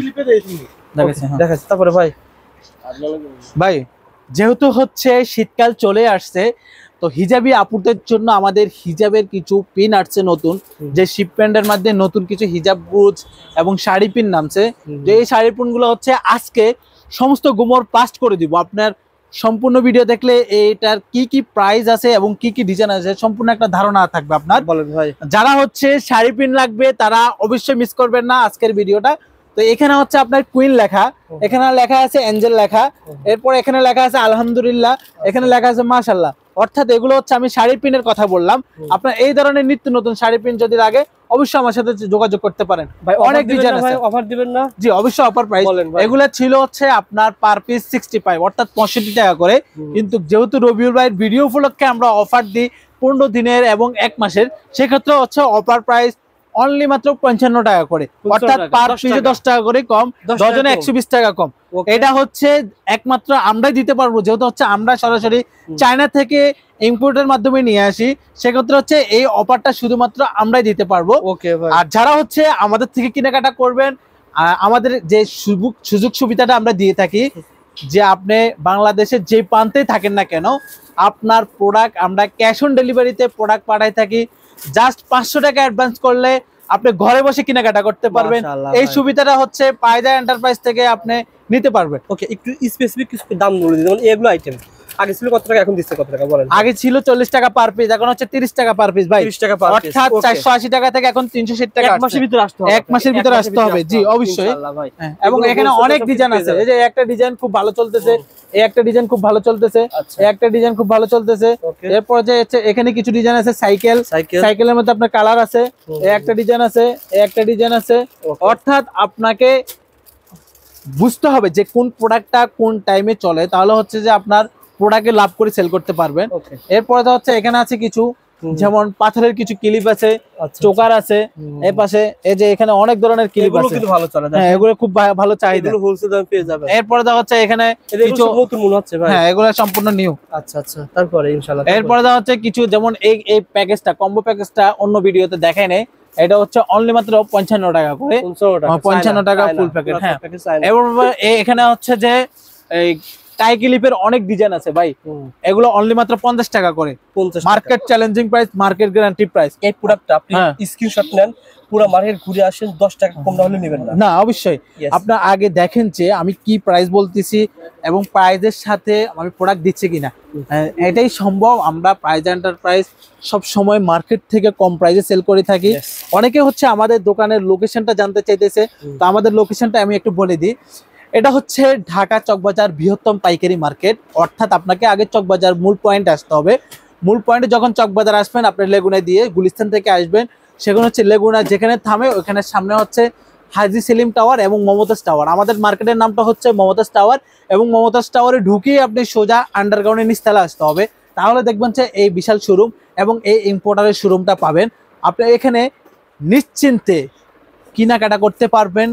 দেখাচ্ছি। তারপরে ভাই যেহেতু হচ্ছে শীতকাল চলে আসছে, তো হিজাবি আপুদের জন্য আমাদের হিজাবের কিছু পিন আসছে নতুন, যে শিপমেন্টের মধ্যে নতুন কিছু হিজাব ব্রুজ এবং শাড়ি পিন নামছে। যে এই শাড়ি পিন গুলো হচ্ছে আজকে সমস্ত গুমর পাস্ট করে দিব। আপনার সম্পূর্ণ ভিডিও দেখলে এটার কি প্রাইস আছে এবং কি ডিজাইন আছে সম্পূর্ণ একটা ধারণা থাকবে আপনার। বলেন ভাই, যারা হচ্ছে শাড়ি পিন লাগবে তারা অবশ্যই মিস করবেন না আজকের ভিডিওটা। তো এখানে হচ্ছে আপনার কুইন লেখা, এখানে লেখা আছে এঞ্জেল লেখা, এরপর এখানে লেখা আছে আলহামদুলিল্লাহ, এখানে লেখা আছে মাশাআল্লাহ। অর্থাৎ এগুলো হচ্ছে আমি শাড়ি পিনের কথা বললাম। আপনার এই ধরনের নিত্য নতুন শাড়ি পিন যদি লাগে অবশ্যই আমার সাথে যোগাযোগ করতে পারেন ভাই। অনেক ডিজাইন আছে। অফার দিবেন না? জি অবশ্যই অফার প্রাইস। এগুলো ছিল হচ্ছে আপনার পার পিস 65 অর্থাৎ 65 টাকা করে, কিন্তু যেহেতু রবিউল ভাইয়ের ভিডিও উপলক্ষে আমরা অফার দিই 15 দিনের এবং 1 মাসের, সেক্ষেত্রে হচ্ছে অফার প্রাইস অনলি মাত্র 55 টাকা করে, অর্থাৎ পার পিসে 10 টাকা করে কম, ডজনে 120 টাকা কম। এটা হচ্ছে একমাত্র আমরাই দিতে পারবো, যেহেতু হচ্ছে আমরা সরাসরি চায়না থেকে ইম্পোর্টের মাধ্যমে নিয়ে আসি, সেক্ষেত্রে হচ্ছে এই অফারটা শুধুমাত্র আমরাই দিতে পারবো। আর যারা হচ্ছে আমাদের থেকে কেনাকাটা করবেন, আমাদের যে সুযোগ সুবিধাটা আমরা দিয়ে থাকি, যে আপনি বাংলাদেশের যে প্রান্তে থাকেন না কেন আপনার প্রোডাক্ট আমরা ক্যাশ অন ডেলিভারিতে প্রোডাক্ট পাঠাই থাকি। জাস্ট 500 টাকা অ্যাডভান্স করলে আপনি ঘরে বসে কেনাকাটা করতে পারবেন। এই সুবিধাটা হচ্ছে পাইজা এন্টারপ্রাইজ থেকে আপনি নিতে পারবেন। ওকে, একটু স্পেসিফিক কিছু দাম বলে দিন। যেমন এগুলো আইটেম আগে ছিল কত টাকা, এখন দিচ্ছে কত টাকা বলেন? আগে ছিল 40 টাকা পার পিস, এখন হচ্ছে 30 টাকা পার পিস ভাই। 30 টাকা পার পিস, অর্থাৎ 480 টাকা থেকে এখন 360 টাকা। 1 মাসের ভিতরে আসতে হবে। 1 মাসের ভিতরে আসতে হবে, জি অবশ্যই। এবং এখানে অনেক ডিজাইন আছে। এই যে একটা ডিজাইন খুব ভালো চলতেছে, এই একটা ডিজাইন খুব ভালো চলতেছে, এই একটা ডিজাইন খুব ভালো চলতেছে। এরপর যে এখানে কিছু ডিজাইন আছে সাইকেলের মধ্যে আপনার কালার আছে, এই একটা ডিজাইন আছে, এই একটা ডিজাইন আছে। অর্থাৎ আপনাকে বুঝতে হবে যে কোন প্রোডাক্টটা কোন টাইমে চলে, তাহলে হচ্ছে যে আপনার প্রোডাক্টে লাভ করে সেল করতে পারবেন। এরপরে তো হচ্ছে এখানে আছে কিছু, যেমন পাথরের কিছু ক্লিপ আছে, চোকার আছে, এই পাশে এই যে এখানে অনেক ধরনের ক্লিপ আছে, এগুলো ভালো চলে। হ্যাঁ এগুলো খুব ভালো চাহিদা, এগুলো হোলসেল দামে পেয়ে যাবেন। এরপরে তো হচ্ছে এখানে কিছু নতুন মনে হচ্ছে ভাই। হ্যাঁ এগুলো সম্পূর্ণ নিউ। আচ্ছা আচ্ছা, তারপরে ইনশাআল্লাহ এরপরে তো হচ্ছে কিছু, যেমন এই প্যাকেজটা, কম্বো প্যাকেজটা অন্য ভিডিওতে দেখাই নাই, এটা হচ্ছে অনলি মাত্র 55 টাকা করে, 55 টাকা ফুল প্যাকেট। হ্যাঁ এবং এখানে হচ্ছে যে এই টাই ক্লিপের অনেক ডিজাইন আছে ভাই, এগুলো অনলি মাত্র 50 টাকা করে, 50 market challenging price, market guarantee price. এই প্রোডাক্টটা আপনি স্ক্রিনশট নেন, পুরো মার্কেট ঘুরে আসেন, 10 টাকা কম না হলে নেবেন না। না অবশ্যই আপনার আগে দেখেন যে আমি কি প্রাইস বলতেছি এবং প্রাইজের সাথে আমি প্রোডাক্ট দিচ্ছি কিনা, এটাই সম্ভব। আমরা প্রাইজ এন্টারপ্রাইজ সব সময় মার্কেট থেকে কম প্রাইসে সেল করে থাকি। অনেকে হচ্ছে আমাদের দোকানের লোকেশনটা জানতে চাইতেছে, তো আমাদের লোকেশনটা আমি একটু বলে দিই। এটা হচ্ছে ঢাকা চকবাজার বৃহত্তম পাইকারি মার্কেট, অর্থাৎ আপনাকে আগে চকবাজার মূল পয়েন্ট আসতে হবে। মূল পয়েন্টে যখন চকবাজার আসবেন, আপনি লেগুনা দিয়ে গুলিস্তান থেকে আসবেন, সেখানে হচ্ছে লেগুনা যেখানে থামে ওখানে সামনে হচ্ছে হাজি সেলিম টাওয়ার এবং মমতাজ টাওয়ার। আমাদের মার্কেটের নামটা হচ্ছে মমতাজ টাওয়ার, এবং মমতাজ টাওয়ারে ঢুকিয়ে আপনি সোজা আন্ডারগ্রাউন্ডের নিচতলা আসতে হবে, তাহলে দেখবেন যে এই বিশাল শোরুম এবং এই ইম্পোর্টারের শোরুমটা পাবেন। আপনি এখানে নিশ্চিন্তে কেনাকাটা করতে পারবেন।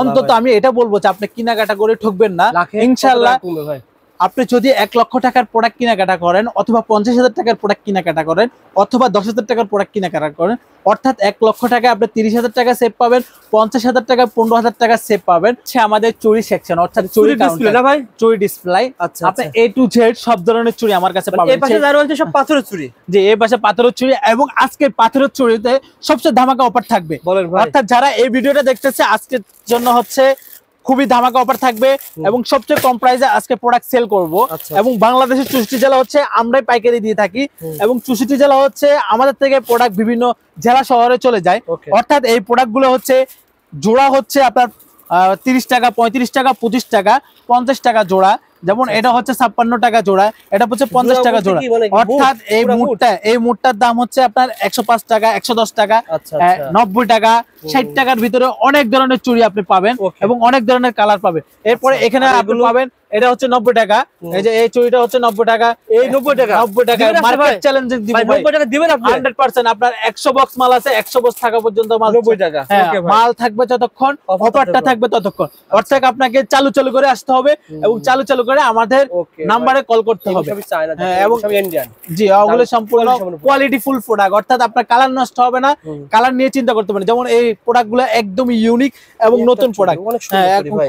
অন্তত আমি এটা বলবো যে আপনি কেনাকাটা করে ঠকবেন না ইনশাআল্লাহ। আপনি যদি 1 লক্ষ টাকার প্রোডাক্ট কেনাকাটা করেন, অথবা 50,000 টাকার প্রোডাক্ট কেনাকাটা করেন, অথবা 10,000 টাকার প্রোডাক্ট কেনাকাটা করেন, অর্থাৎ 1 লক্ষ টাকায় আপনি 30,000 টাকা সেভ পাবেন, 50,000 টাকা 15,000 টাকা সেভ পাবেন। সে আমাদের চুরি সেকশন, অর্থাৎ চুরি ডিসপ্লে না ভাই, চুরি ডিসপ্লে। আচ্ছা, আপনি A to Z সব ধরনের চুরি আমার কাছে পাবেন। এই পাশে যা রয়েছে সব পাথরের চুরি, যে এই পাশে পাথরের চুরি, এবং আজকে পাথরের চুরিতে সবচেয়ে ধামাকা অফার থাকবে। বলেন ভাই, অর্থাৎ যারা এই ভিডিওটা দেখতেছে আজকের জন্য হচ্ছে খুবই ধামাকা অফার থাকবে, এবং সবচেয়ে কম প্রাইসে আজকে প্রোডাক্ট সেল করব। এবং বাংলাদেশের 64টি জেলা হচ্ছে আমরাই পাইকারি দিয়ে থাকি, এবং 64টি জেলা হচ্ছে আমাদের থেকে প্রোডাক্ট বিভিন্ন জেলা শহরে চলে যায়। অর্থাৎ এই প্রোডাক্টগুলো হচ্ছে জোড়া হচ্ছে আপনার 30 টাকা, 35 টাকা, 25 টাকা, 50 টাকা জোড়া। যেমন এটা হচ্ছে 56 টাকা জোড়া, এটা হচ্ছে 50 টাকা জোড়া। অর্থাৎ এই মুডটার দাম হচ্ছে আপনার 105 টাকা, 110 টাকা, 90 টাকা, 60 টাকার ভিতরে অনেক ধরনের চুড়ি আপনি পাবেন, এবং অনেক ধরনের কালার পাবেন। এরপরে এখানে আপনি পাবেন এটা হচ্ছে 90 টাকা, এই যে এই চুড়িটা হচ্ছে 90 টাকা, এই 90 টাকা মার্কেট চ্যালেঞ্জিং দিব ভাই। 90 টাকা দিবেন আপনি 100%। আপনার 100 বক্স মাল আছে, 100 বক্স থাকা পর্যন্ত মাল 90 টাকা। মাল থাকবে যতক্ষণ, অফারটা থাকবে ততক্ষণ। অর্থাৎ আপনাকে চালু করে আসতে হবে, এবং চালু করে আমাদের নাম্বারে কল করতে হবে। এবং জি, ওগুলো সম্পূর্ণ কোয়ালিটি ফুল প্রোডাক্ট, অর্থাৎ আপনার কালার নষ্ট হবে না, কালার নিয়ে চিন্তা করতে পারেন। যেমন এই প্রোডাক্টগুলো একদম ইউনিক এবং নতুন প্রোডাক্ট,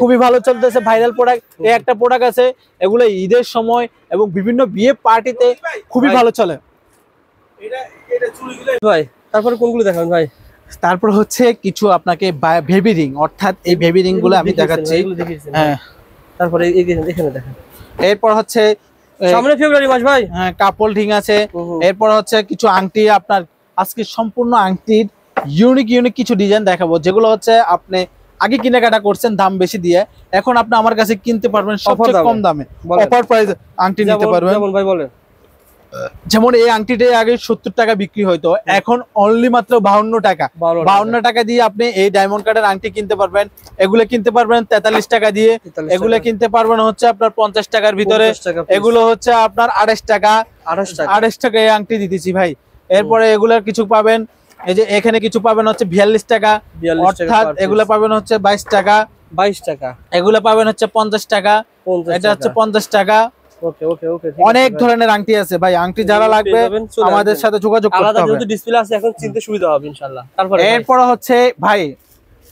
খুবই ভালো চলতেছে, ভাইরাল প্রোডাক্ট। এই একটা প্রোডাক্ট আছে, এগুলো ঈদের সময় এবং বিভিন্ন বিয়ে পার্টিতে খুবই ভালো চলে ভাই। তারপরে কোনগুলো দেখাবেন ভাই? তারপর হচ্ছে কিছু আপনাকে বেবি রিং, অর্থাৎ এই বেবি রিং গুলো আমি দেখাচ্ছি। হ্যাঁ, তারপরে এখানে দেখেন। এরপর হচ্ছে সামনে ফেব্রুয়ারি মাস ভাই, হ্যাঁ কাপল রিং আছে। এরপর হচ্ছে কিছু আংটি, আপনার আজকে সম্পূর্ণ আংটির ইউনিক কিছু ডিজাইন দেখাবো, যেগুলো হচ্ছে আপনি আগে কেনাকাটা করছেন দাম বেশি দিয়ে, এখন আপনি আমার কাছে কিনতে পারবেন সবচেয়ে কম দামে, অফার প্রাইস আংটি নিতে পারবেন। যেমন ভাই বলেন, যেমন এই আংটিটা আগে 70 টাকা বিক্রি হইতো, এখন অনলি মাত্র 52 টাকা। 52 টাকা দিয়ে আপনি এই ডায়মন্ড কার্ডের আংটি কিনতে পারবেন। এগুলো কিনতে পারবেন 43 টাকা দিয়ে, এগুলো কিনতে পারবেন হচ্ছে আপনার 50 টাকার ভিতরে, এগুলো হচ্ছে আপনার 28 টাকা। 28 টাকা এই আংটি দিতেছি ভাই। এরপরে এগুলার কিছু পাবেন, এই যে এখানে কিছু পাবেন হচ্ছে 42 টাকা, অর্থাৎ এগুলো পাবেন হচ্ছে 22 টাকা। 22 টাকা এগুলো পাবেন হচ্ছে 50 টাকা, এটা হচ্ছে 50 টাকা। অনেক ধরনের আংটি আছে ভাই, আংটি যারা লাগবে আমাদের সাথে যোগাযোগ করতে হবে। আলাদা ডিসপ্লে আছে, এখন চিনতে সুবিধা হবে ইনশাআল্লাহ। তারপরে এরপর হচ্ছে ভাই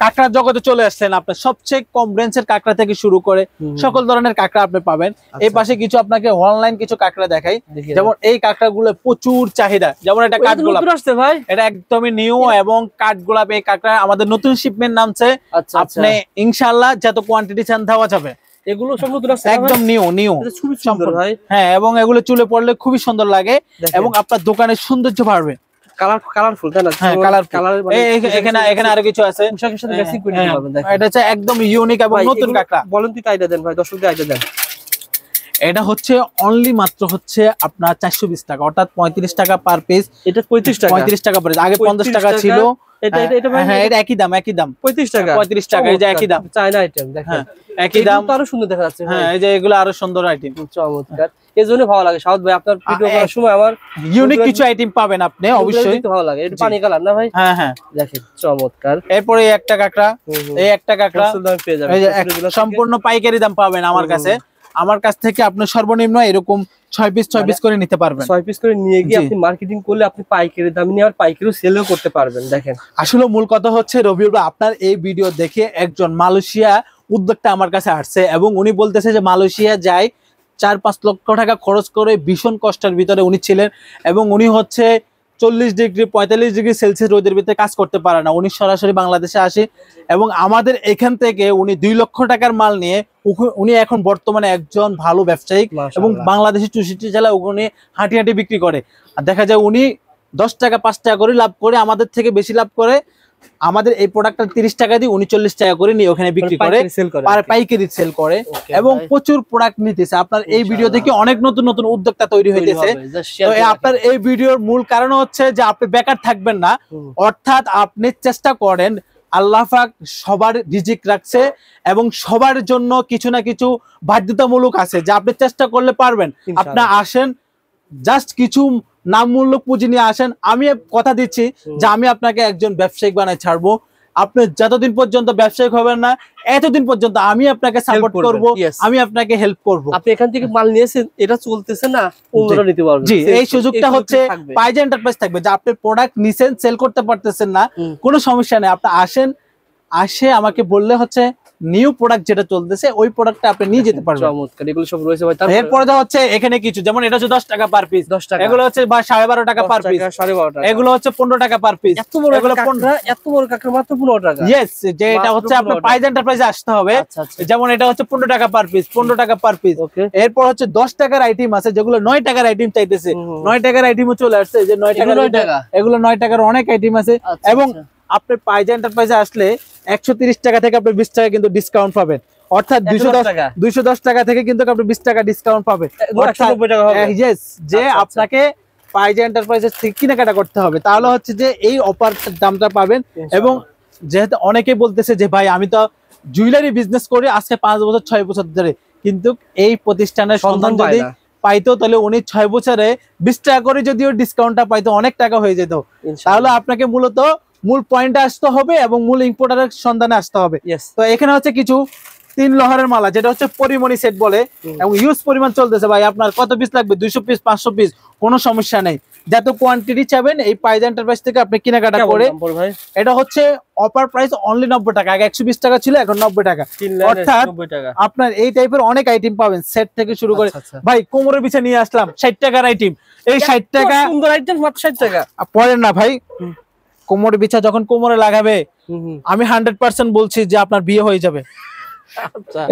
কাঁকড়ার জগতে চলে আসছেন, আপনার সবচেয়ে কম রেঞ্জের কাঁকড়া থেকে শুরু করে সকল ধরনের কাঁকড়া আপনি পাবেন। এই পাশে কিছু আপনাকে অনলাইন কিছু কাঁকড়া দেখাই, যেমন এই কাঁকড়া গুলো প্রচুর চাহিদা। যেমন এটা কাঠগোলাপ আসছে ভাই, এটা একদমই নিউ, এবং কাঠগোলাপ এই কাঁকড়া আমাদের নতুন শিপমেন্ট নামছে। আপনি ইনশাআল্লাহ যত কোয়ান্টিটি চান দেওয়া যাবে। এগুলো সব নতুন আছে, একদম নিউ খুবই সুন্দর ভাই। হ্যাঁ, এবং এগুলো চুলে পড়লে খুবই সুন্দর লাগে, এবং আপনার দোকানের সৌন্দর্য বাড়বে। কালারফুল তাই না? হ্যাঁ, এখানে আরো কিছু আছে, এটা হচ্ছে একদম ইউনিক এবং নতুন কাঁকড়া। বলেন তুই আইডিয়া দেন ভাই, দর্শকদের আইডিয়া দেন। এটা হচ্ছে অনলি মাত্র হচ্ছে আপনার 420 টাকা, অর্থাৎ 35 টাকা পার পিস। এটা 35 টাকা পড়ে, আগে 50 টাকা ছিল। এটা একই দাম 35 টাকা, 35 টাকা, এই যে একই দাম, চায়না আইটেম দেখেন, একই দাম, আরো সুন্দর দেখা যাচ্ছে। হ্যাঁ, এই যে এগুলো আরো সুন্দর আইটেম, চমৎকার। এজন্য ভালো লাগে সাউদ ভাই, আপনার ভিডিও করার সময় আমার ইউনিক কিছু আইটেম পাবেন আপনি, অবশ্যই ভালো লাগে। এটা পানি কালার না ভাই? হ্যাঁ, দেখেন চমৎকার। এরপরে এই একটা কাঁকড়া, সম্পূর্ণ পাইকারি দাম পাবেন আমার কাছ থেকে। আপনি সর্বনিম্ন এরকম 6 পিস করে নিতে পারবেন। 6 পিস করে নিয়ে গিয়ে আপনি মার্কেটিং করলে আপনি পাইকারি দাম নিয়ে আর পাইকারিও সেলও করতে পারবেন। দেখেন আসলে মূল কথা হচ্ছে রবিউল ভাই, আপনার এই ভিডিও দেখে একজন মালয়েশিয়া উদ্যোগটা আমার কাছে আসছে এবং উনি বলতেছে যে মালয়েশিয়া যায় 4-5 লক্ষ টাকা খরচ করে ভীষণ কষ্টের ভিতরে উনি ছিলেন এবং উনি হচ্ছে 40 ডিগ্রি 45 ডিগ্রি সেলসিয়াস রোদের ভিতরে কাজ করতে পারে না। উনি সরাসরি বাংলাদেশে আসে এবং আমাদের এখান থেকে উনি 2 লক্ষ টাকার মাল নিয়ে উনি এখন বর্তমানে একজন ভালো ব্যবসায়িক এবং বাংলাদেশের 64 জেলায় উনি হাঁটি হাঁটি বিক্রি করে। আর দেখা যায় উনি 10 টাকা 5 টাকা করে লাভ করে, আমাদের থেকে বেশি লাভ করে। আমাদের এই প্রোডাক্টটা 30 টাকা দিয়ে উনি 40 টাকা করে নিয়ে ওখানে বিক্রি করে, পাইকারি সেল করে এবং প্রচুর প্রোডাক্ট নিতেছে। আপনার এই ভিডিও থেকে অনেক নতুন নতুন উদ্যোক্তা তৈরি হইতেছে। তো আপনার এই ভিডিওর মূল কারণ হচ্ছে যে আপনি বেকার থাকবেন না, অর্থাৎ আপনি চেষ্টা করেন, আল্লাহ পাক সবার রিজিক রাখছে এবং সবার জন্য কিছু না কিছু বাধ্যতামূলক আছে যা আপনি চেষ্টা করলে পারবেন। আপনি আসেন, জাস্ট কিছু নামমূল্যক পুঁজি নিয়ে আসেন, আমি কথা দিচ্ছি যে আমি আপনাকে একজন ব্যবসায়িক বানায় ছাড়বো। আপনি যতদিন পর্যন্ত ব্যবসায়িক হবেন না এতদিন পর্যন্ত আমি আপনাকে সাপোর্ট করব, আমি আপনাকে হেল্প করব। আপনি এখান থেকে মাল নিয়েছেন, এটা চলতেছে না, অন্যরা নিতে পারবে। জি, এই সুযোগটা হচ্ছে পাইজ এন্টারপ্রাইজ থাকবে যে আপনি প্রোডাক্ট নিছেন, সেল করতে পারতেছেন না, কোনো সমস্যা নেই, আপনি আসেন, আসে আমাকে বললে হচ্ছে নিউ প্রোডাক্ট যেটা চলতেছে ওই প্রোডাক্টটা আপনি নিয়ে যেতে পারবেন। চমৎকার, এগুলো সব রয়েছে ভাই। এরপরে হচ্ছে এখানে কিছু, যেমন এটা হচ্ছে 10 টাকা পার পিস, 10 টাকা, এগুলো হচ্ছে 12.5 টাকা পার পিস, 12.5 টাকা, এগুলো হচ্ছে 15 টাকা পার পিস। এত বড় কাঁকড়া, এত বড় কাঁকড়া মাত্র 15 টাকা। यस, যে এটা হচ্ছে আপনার পাইজ এন্টারপ্রাইজে আসতে হবে। যেমন এটা হচ্ছে 15 টাকা পার পিস, 15 টাকা পার পিস। এরপর হচ্ছে 10 টাকার আইটেম আছে যেগুলো 9 টাকার আইটেম চাইতেছে, 9 টাকার আইটেমও চলে আসছে যে 9 টাকার, এগুলো 9 টাকার অনেক আইটেম আছে। এবং আপনি পাইজ এন্টারপ্রাইজে আসলে 130 টাকা থেকে আপনি 20 টাকা কিন্তু ডিসকাউন্ট পাবেন, অর্থাৎ 210 টাকা থেকে কিন্তু আপনি 20 টাকা ডিসকাউন্ট পাবেন। ইয়েস, যে আপনাকে পাইজ এন্টারপ্রাইজের থেকে কেনাকাটা করতে হবে, তাহলে হচ্ছে যে এই অফার দামটা পাবেন। এবং যেহেতু অনেকেই বলতেছে যে ভাই আমি তো জুয়েলারি বিজনেস করি আজকে 5 বছর 6 বছর ধরে, কিন্তু এই প্রতিষ্ঠানের সন্ধান যদি পাইতো তাহলে উনি 6 বছরে 20 টাকা করে যদিও ডিসকাউন্টটা পাইতো অনেক টাকা হয়ে যেত। তাহলে আপনাকে মূলত মূল পয়েন্টে আসতে হবে এবং মূল ইম্পোর্টারের সন্ধানে আসতে হবে। তো এখানে হচ্ছে কিছু 3 লহরের মালা, যেটা হচ্ছে পরিমণি সেট বলে, এবং ইউজ পরিমাণ চলতেছে ভাই। আপনার কত পিস লাগবে? 200 পিস, 500 পিস, কোনো সমস্যা নেই। যত কোয়ান্টিটি চাবেন এই পাইজ এন্টারপ্রাইজ থেকে আপনি কেনাকাটা করে। এটা হচ্ছে অফার প্রাইস অনলি 90 টাকা, আগে 120 টাকা ছিল, এখন 90 টাকা। অর্থাৎ আপনার এই টাইপের অনেক আইটেম পাবেন, সেট থেকে শুরু করে। ভাই কোমরের বিছা নিয়ে আসলাম 60 টাকার আইটেম, এই 60 টাকা সুন্দর আইটেম মাত্র 60 টাকা। পড়েন না ভাই, কোমর বিছা যখন কোমরে লাগাবে আমি 100% বলছি যে আপনার বিয়ে হয়ে যাবে।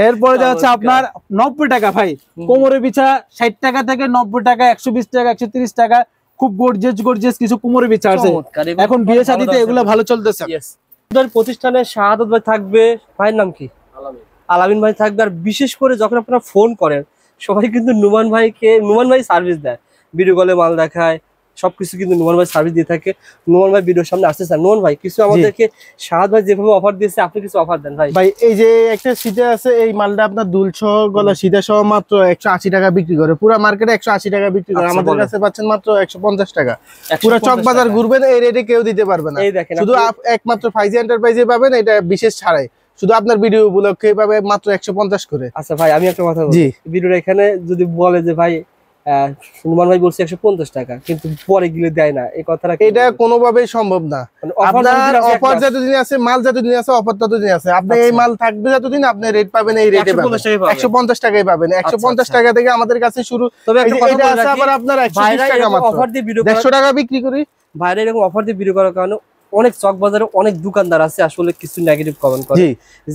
এরপরে যাচ্ছে আপনার 90 টাকা ভাই, কোমরে বিছা 60 টাকা থেকে 90 টাকা, 120 টাকা, 130 টাকা, খুব গর্জিয়াস কিছু কোমরে বিছা আছে এখন বিয়ে শাদীতে, এগুলো ভালো চলতেছে। প্রতিষ্ঠানে শাহাদাত ভাই থাকবে, ভাইয়ের নাম কি? আলামিন ভাই থাকবে। আর বিশেষ করে যখন আপনারা ফোন করেন সবাই কিন্তু নুমান ভাই সার্ভিস দেয়, ভিডিও কলে মাল দেখায়, সবকিছু কিন্তু নুমান ভাই সার্ভিস দিয়ে থাকে। নুমান ভাই ভিডিওর সামনে আসতে চান, নুমান ভাই কিছু আমাদেরকে শাহাদ ভাই যেভাবে অফার দিয়েছে আপনি কিছু অফার দেন ভাই। ভাই এই যে একটা সিটে আছে, এই মালটা আপনার দুলসহ গলা সিধা সহ মাত্র 180 টাকা বিক্রি করে, পুরো মার্কেটে 180 টাকা বিক্রি করে, আমাদের কাছে পাচ্ছেন মাত্র 150 টাকা। পুরো চকবাজার ঘুরবেন এই রেটে কেউ দিতে পারবে না, শুধু একমাত্র ফাইজ এন্টারপ্রাইজে পাবেন, এটা বিশেষ ছাড়াই, শুধু আপনার ভিডিও উপলক্ষে পাবে মাত্র 150 করে। আচ্ছা ভাই, আমি একটা কথা বলি, ভিডিওটা এখানে যদি বলে যে ভাই নুমান ভাই বলছে 150 টাকা, কিন্তু পরে গিলে দেয় না, এই কথাটা এটা কোনোভাবেই সম্ভব না। আপনার অফার যতদিন আছে, মাল যতদিন আছে, অফার ততদিন আছে। আপনি এই মাল থাকবে যতদিন আপনি রেট পাবেন, এই রেটে পাবেন, 150 টাকায় পাবেন। 150 টাকা থেকে আমাদের কাছে শুরু। তবে এটা আছে আবার আপনার 120 টাকা মাত্র, অফার দিয়ে ভিডিও 150 টাকা বিক্রি করি। ভাইরা এরকম অফার দিয়ে ভিডিও করার কারণে অনেক চক বাজারে অনেক দোকানদার আছে আসলে কিছু নেগেটিভ কমেন্ট করে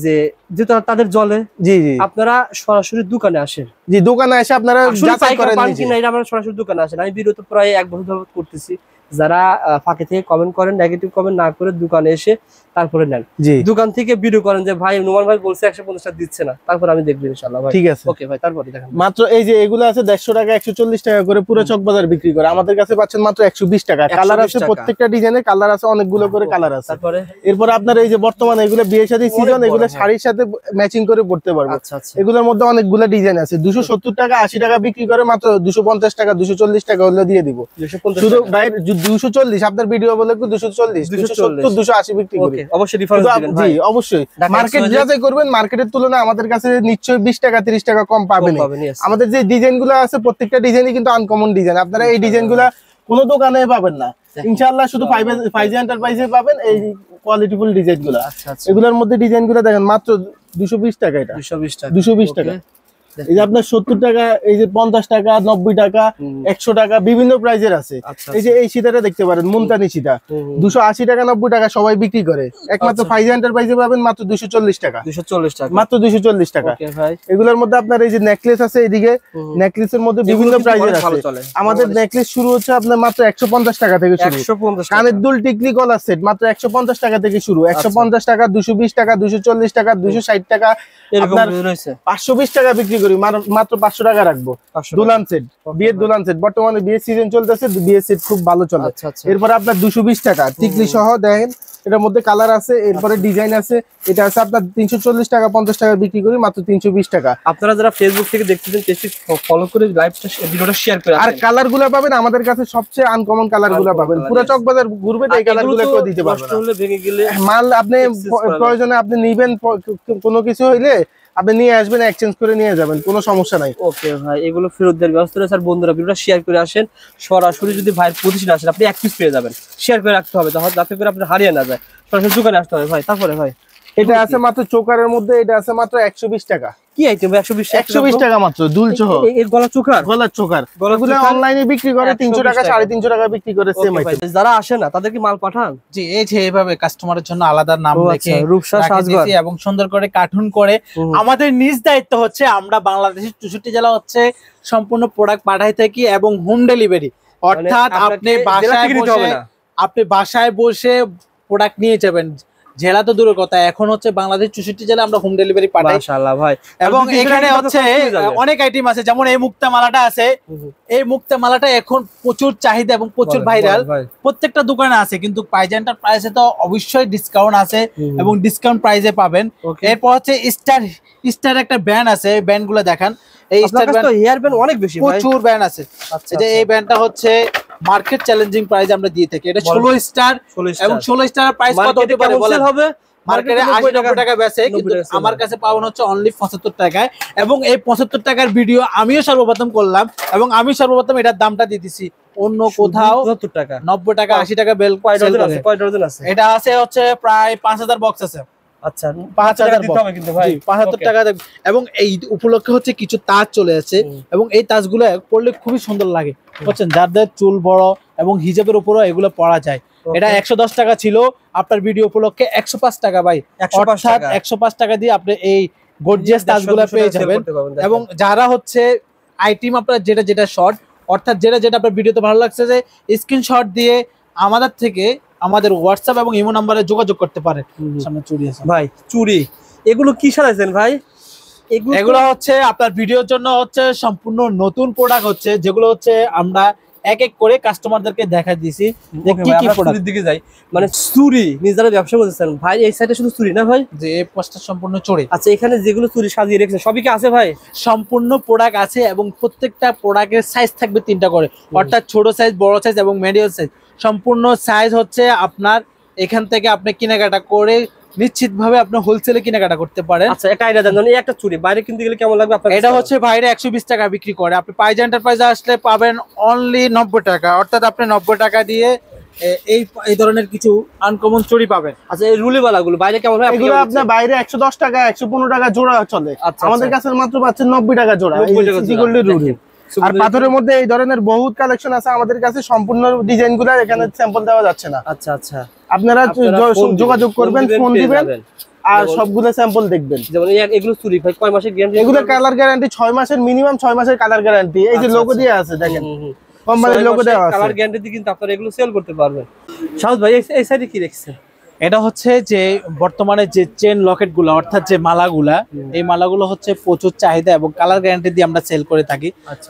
যে যেটা তাদের জলে। জি জি, আপনারা সরাসরি দোকানে আসেন। জি, দোকানে এসে আপনারা যাচাই করেন কিনা, এটা আমরা সরাসরি দোকানে আসেন। আমি ভিডিও তো প্রায় 1 বছর ধরে করতেছি, যারা ফাঁকে থেকে কমেন্ট করেন, নেগেটিভ কমেন্ট না করে দোকানে এসে তারপরে নেন। দোকান থেকে ভিডিও করেন যে ভাই নুমান ভাই বলছে 150 টাকা দিচ্ছে না, তারপর আমি দেখব ইনশাআল্লাহ ভাই। ঠিক আছে, ওকে ভাই, তারপরে দেখেন। মাত্র এই যে এগুলো আছে 150 টাকা, 140 টাকা করে পুরো চকবাজার বিক্রি করে, আমাদের কাছে পাচ্ছেন মাত্র 120 টাকা। কালার আছে, প্রত্যেকটা ডিজাইনে কালার আছে, অনেকগুলো করে কালার আছে। তারপরে এরপর আপনার এই যে বর্তমানে এগুলো বিয়ে শাদী সিজন, এগুলো শাড়ির সাথে ম্যাচিং করে পড়তে পারবেন। এগুলোর মধ্যে অনেকগুলো ডিজাইন আছে। 270 টাকা 80 টাকা বিক্রি করে, মাত্র 250 টাকা 240 টাকা হলে দিয়ে দিব। শুধু ভাই 240, আপনার ভিডিও বলে 240 270 280 বিক্রি করি। অবশ্যই ডিফারেন্স দিবেন ভাই, অবশ্যই মার্কেট যাচাই করবেন, মার্কেটের তুলনায় আমাদের কাছে নিশ্চয়ই 20 টাকা 30 টাকা কম পাবেন। আমাদের যে ডিজাইনগুলো আছে প্রত্যেকটা ডিজাইনই কিন্তু আনকমন ডিজাইন, আপনারা এই ডিজাইনগুলো কোনো দোকানে পাবেন না ইনশাআল্লাহ, শুধু ফাইজ এন্টারপ্রাইজে পাবেন এই কোয়ালিটিফুল ডিজাইনগুলো। এগুলোর মধ্যে ডিজাইনগুলো দেখেন মাত্র 220 টাকা, এটা 220 টাকা, 220 টাকা। এই যে আপনার 70 টাকা, এই যে 50 টাকা, 90 টাকা, 100 টাকা, বিভিন্ন প্রাইজের আছে। এই যে এই সীতাটা দেখতে পারেন, মুলতানি সীতা, 280 টাকা 90 টাকা সবাই বিক্রি করে। একমাত্র ফাইজ এন্টারপ্রাইজে পাবেন মাত্র 240 টাকা, 240 টাকা, মাত্র 240 টাকা। এগুলোর মধ্যে আপনার এই যে নেকলেস আছে, এদিকে নেকলেসের মধ্যে বিভিন্ন প্রাইজের আছে। আমাদের নেকলেস শুরু হচ্ছে আপনার মাত্র 150 টাকা থেকে শুরু। কানের দুল, টিকলি, গলার সেট মাত্র 150 টাকা থেকে শুরু। 150 টাকা, 220 টাকা, 240 টাকা, 260 টাকা, আপনার 520 টাকা বিক্রি করি, মাত্র 500 টাকা রাখবো। দুলান সেট, বিয়ের দুলান সেট, বর্তমানে বিয়ের সিজন চলতেছে, বিয়ের সেট খুব ভালো চলে। এরপরে আপনার 220 টাকা টিকলি সহ, দেখেন এটার মধ্যে কালার আছে, এরপরে ডিজাইন আছে। এটা আছে আপনার 340 টাকা, 50 টাকা বিক্রি করি, মাত্র 320 টাকা। আপনারা যারা ফেসবুক থেকে দেখতেছেন পেজটি ফলো করে লাইভটা ভিডিওটা শেয়ার করে, আর কালার গুলো পাবেন আমাদের কাছে সবচেয়ে আনকমন কালার গুলো পাবেন। পুরো চকবাজার ঘুরবেন, এই কালার গুলো কেউ দিতে পারবে না। হলে ভেঙে গেলে মাল আপনি প্রয়োজনে আপনি নিবেন, কোনো কিছু হইলে আপনি নিয়ে আসবেন, এক্সচেঞ্জ করে নিয়ে যাবেন, কোনো সমস্যা নাই। ওকে ভাই, এগুলো ফেরত দেওয়ার ব্যবস্থা রয়েছে। আর বন্ধুরা ভিডিওটা শেয়ার করে আসেন, সরাসরি যদি ভাইয়ের প্রতিষ্ঠানে আসেন আপনি এক পিস পেয়ে যাবেন। শেয়ার করে রাখতে হবে যাতে করে আপনার হারিয়ে না যায়, সরাসরি দোকানে আসতে হবে ভাই। তারপরে ভাই এটা আছে মাত্র চোকারের মধ্যে, এটা আছে মাত্র 120 টাকা। কি আইটেম? 120 টাকা মাত্র, দুল সহ। এই গলার চোকার, গলার চোকার গুলো অনলাইনে বিক্রি করে 300 টাকা, 350 টাকা বিক্রি করে সেম আইটেম। যারা আসে না তাদেরকে মাল পাঠান? জি, এই যে এইভাবে কাস্টমারের জন্য আলাদা নাম লিখে রূপসা সাজঘর এবং সুন্দর করে কার্টুন করে। আমাদের নিজ দায়িত্ব হচ্ছে আমরা বাংলাদেশের 64 জেলা হচ্ছে সম্পূর্ণ প্রোডাক্ট পাঠাই থাকি এবং হোম ডেলিভারি, অর্থাৎ আপনি বাসায় বসে প্রোডাক্ট নিয়ে যাবেন। জেলা তো দূরের কথা, এখন হচ্ছে বাংলাদেশ 64 জেলা আমরা হোম ডেলিভারি পাঠাই। মাশাআল্লাহ ভাই। এবং এখানে হচ্ছে অনেক আইটেম আছে, যেমন এই মুক্তা মালাটা আছে। এই মুক্তা মালাটা এখন প্রচুর চাহিদা এবং প্রচুর ভাইরাল, প্রত্যেকটা দোকানে আছে। কিন্তু প্রাইস এন্টারপ্রাইজে তো অবশ্যই ডিসকাউন্ট আছে এবং ডিসকাউন্ট প্রাইসে পাবেন। এরপর হচ্ছে স্টার একটা ব্র্যান্ড আছে, ব্র্যান্ড গুলো দেখান। এই স্টার ব্র্যান্ড, হেয়ার ব্যান্ড অনেক বেশি, প্রচুর ব্র্যান্ড আছে। এই ব্র্যান্ডটা হচ্ছে মার্কেট চ্যালেঞ্জিং প্রাইস আমরা দিয়ে থাকি। এটা 16 স্টার এবং 16 স্টারের প্রাইস কত হতে পারে বলেন? মার্কেটে 80-90 টাকা বেচে, কিন্তু আমার কাছে পাওয়া হচ্ছে অনলি 75 টাকায়। এবং এই 75 টাকার ভিডিও আমিও সর্বপ্রথম করলাম এবং আমি সর্বপ্রথম এটার দামটা দিয়ে দিছি। অন্য কোথাও 70 টাকা, 90 টাকা, 80 টাকা বেল। কয় ডজন আছে? এটা আছে হচ্ছে প্রায় 5000 বক্স আছে। আচ্ছা, 5000 দিতে হবে কিন্তু ভাই, 75 টাকা। এবং এই উপলক্ষে হচ্ছে কিছু তাজ চলে আছে এবং এই তাজগুলো পরলে খুবই সুন্দর লাগে, বুঝছেন? যাদের চুল বড় এবং হিজাবের উপরও এগুলো পরা যায়। এটা 110 টাকা ছিল, আপনার ভিডিও উপলক্ষে 105 টাকা ভাই। 105 টাকা দিয়ে আপনি এই গর্জিয়াস তাজগুলো পেয়ে যাবেন। এবং যারা হচ্ছে আইটেম আপনার যেটা শর্ট, অর্থাৎ যেটা আপনার ভিডিওতে ভালো লাগছে, যে স্ক্রিনশট দিয়ে আমাদের থেকে আমাদের হোয়াটসঅ্যাপ এবং ইমো নাম্বারে যোগাযোগ করতে পারে। সামনে চুড়ি আছে ভাই, চুড়ি এগুলো কি সাজাইছেন ভাই? এগুলো হচ্ছে আপনার ভিডিওর জন্য হচ্ছে সম্পূর্ণ নতুন প্রোডাক্ট হচ্ছে, যেগুলো হচ্ছে আমরা এক এক করে কাস্টমারদেরকে দেখা দিয়েছি যে কি কি প্রোডাক্ট দিকে যাই। মানে চুড়ি নিজেরা ব্যবসা করতেছেন ভাই? এই সাইডে শুধু চুড়ি না ভাই? যে এই পাশটা সম্পূর্ণ চুড়ি। আচ্ছা, এখানে যেগুলো চুড়ি সাজিয়ে রেখেছেন সবই কি আছে ভাই? সম্পূর্ণ প্রোডাক্ট আছে এবং প্রত্যেকটা প্রোডাক্টের সাইজ থাকবে 3টা করে, অর্থাৎ ছোট সাইজ, বড় সাইজ এবং মিডিয়াম সাইজ। সম্পূর্ণ সাইজ হচ্ছে আপনার এখান থেকে আপনি কেনাকাটা করে নিশ্চিত ভাবে আপনি হোলসেলে কেনাকাটা করতে পারেন। আচ্ছা, একটা আইডিয়া দেন, এই একটা চুড়ি বাইরে কিনতে গেলে কেমন লাগবে আপনার? এটা হচ্ছে বাইরে 120 টাকা বিক্রি করে, আপনি পাইজ এন্টারপ্রাইজে আসলে পাবেন অনলি 90 টাকা। অর্থাৎ আপনি 90 টাকা দিয়ে এই ধরনের কিছু আনকমন চুড়ি পাবেন। আচ্ছা, এই রুলিওয়ালাগুলো বাইরে কেমন হয়? এগুলো আপনার বাইরে 110 টাকা, 115 টাকা জোড়া চলে। আমাদের কাছে মাত্র পাচ্ছেন 90 টাকা জোড়া। আর পাথরের মধ্যে এই ধরনের বহুত কালেকশন আছে আমাদের কাছে, সম্পূর্ণ ডিজাইন গুলা এখানে স্যাম্পল দেওয়া যাচ্ছে না। আচ্ছা আচ্ছা, আপনারা যোগাযোগ করবেন, ফোন দিবেন আর সবগুলো স্যাম্পল দেখবেন। যেমন এগুলো চুরি ভাই কয় মাসের গ্যারান্টি? এগুলো কালার গ্যারান্টি 6 মাসের, মিনিমাম 6 মাসের কালার গ্যারান্টি। এই যে লোগো দেয়া আছে দেখেন, কোম্পানির লোগো দেওয়া আছে। কালার গ্যারান্টি দিয়ে কিন্তু আপনারা এগুলো সেল করতে পারবেন। শাওদ ভাই, এই সাইডে কি রেখেছেন? এটা হচ্ছে যে বর্তমানে যে চেন লকেট গুলো, অর্থাৎ যে মালাগুলা, এই মালাগুলো হচ্ছে প্রচুর চাহিদা এবং কালার গ্যারান্টি দিয়ে আমরা সেল করে থাকি।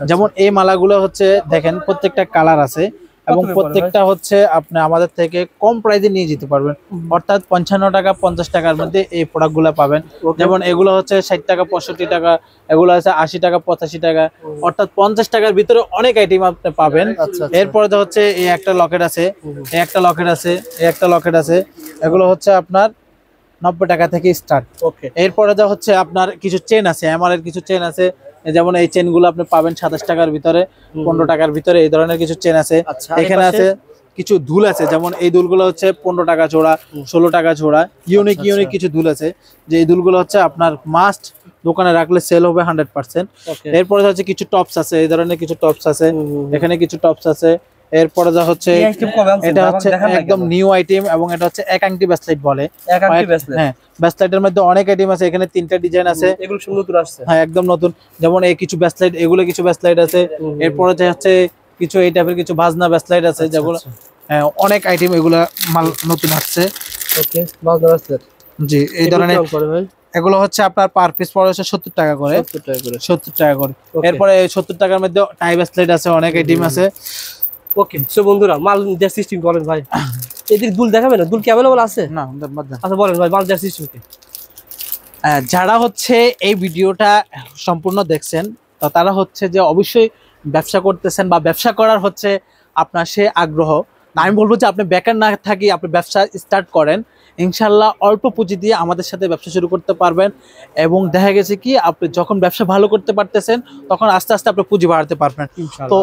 যেমন এই মালাগুলো হচ্ছে দেখেন প্রত্যেকটা কালার আছে এবং প্রত্যেকটা হচ্ছে আপনি আমাদের থেকে কম প্রাইসে নিয়ে যেতে পারবেন। অর্থাৎ 55 টাকা 50 টাকার মধ্যে এই প্রোডাক্ট গুলা পাবেন। যেমন এগুলো হচ্ছে 60 টাকা 65 টাকা, এগুলো আছে 80 টাকা 85 টাকা, অর্থাৎ 50 টাকার ভিতরে অনেক আইটেম আপনি পাবেন। এরপরে হচ্ছে এই একটা লকেট আছে, এই একটা লকেট আছে, এই একটা লকেট আছে, এগুলো হচ্ছে আপনার 90 টাকা থেকে স্টার্ট। ওকে, এরপরে হচ্ছে আপনার কিছু চেন আছে, এমআর কিছু চেন আছে, যেমন এই চেন গুলো আপনি পাবেন 27 টাকার ভিতরে, 15 টাকার ভিতরে, এই ধরনের কিছু চেন আছে। এখানে আছে কিছু দুল আছে, যেমন এই দুলগুলো হচ্ছে 15 টাকা জোড়া, 16 টাকা জোড়া। ইউনিক কিছু দুল আছে, যে এই দুলগুলো হচ্ছে আপনার মাস্ট দোকানে রাখলে সেল হবে 100%। এরপরে হচ্ছে কিছু টপস আছে, এই ধরনের কিছু টপস আছে, এখানে কিছু টপস আছে। এরপরে যা হচ্ছে এটা হচ্ছে একদম নিউ আইটেম, এবং এটা হচ্ছে এক আংটি ব্যাসলাইট বলে। হ্যাঁ, ব্যাসলাইটের মধ্যে অনেক আইটেম আছে, এখানে 3টা ডিজাইন আছে, এগুলো সব নতুন আসছে। হ্যাঁ একদম নতুন। যেমন এই কিছু ব্যাসলাইট, এগুলো কিছু ব্যাসলাইট আছে। এরপরে হচ্ছে কিছু এই টাইপের কিছু ভাজনা ব্যাসলাইট আছে, যেগুলো অনেক আইটেম, এগুলা মাল নতুন আসছে। ওকে, ভাজনা ব্যাসলাইট, জি এই ধরনের এগুলো হচ্ছে আপনার পার পিস পড়ে হচ্ছে 70 টাকা করে। 70 টাকা করে। এরপরে 70 টাকার মধ্যে টাই ব্যাসলাইট আছে, অনেক আইটেম আছে। ওকে, সো বন্ধুরা মাল দেওয়ার সিস্টেম করেন ভাই। এদিকে দুল দেখাবেন না? দুল কি अवेलेबल আছে? না, আচ্ছা বলেন ভাই মাল দেওয়ার সিস্টেম কি? যারা হচ্ছে এই ভিডিওটা সম্পূর্ণ দেখছেন, তো তারা হচ্ছে যে অবশ্যই ব্যবসা করতেছেন বা ব্যবসা করার হচ্ছে আপনার সে আগ্রহ। আমি বলবো যে আপনি বেকার না থাকি, আপনি ব্যবসা স্টার্ট করেন, ইনশাল্লাহ অল্প পুঁজি দিয়ে আমাদের সাথে ব্যবসা শুরু করতে পারবেন। এবং দেখা গেছে কি আপনি যখন ব্যবসা ভালো করতে পারতেছেন, তখন আস্তে আস্তে আপনি পুঁজি বাড়াতে পারবেন। তো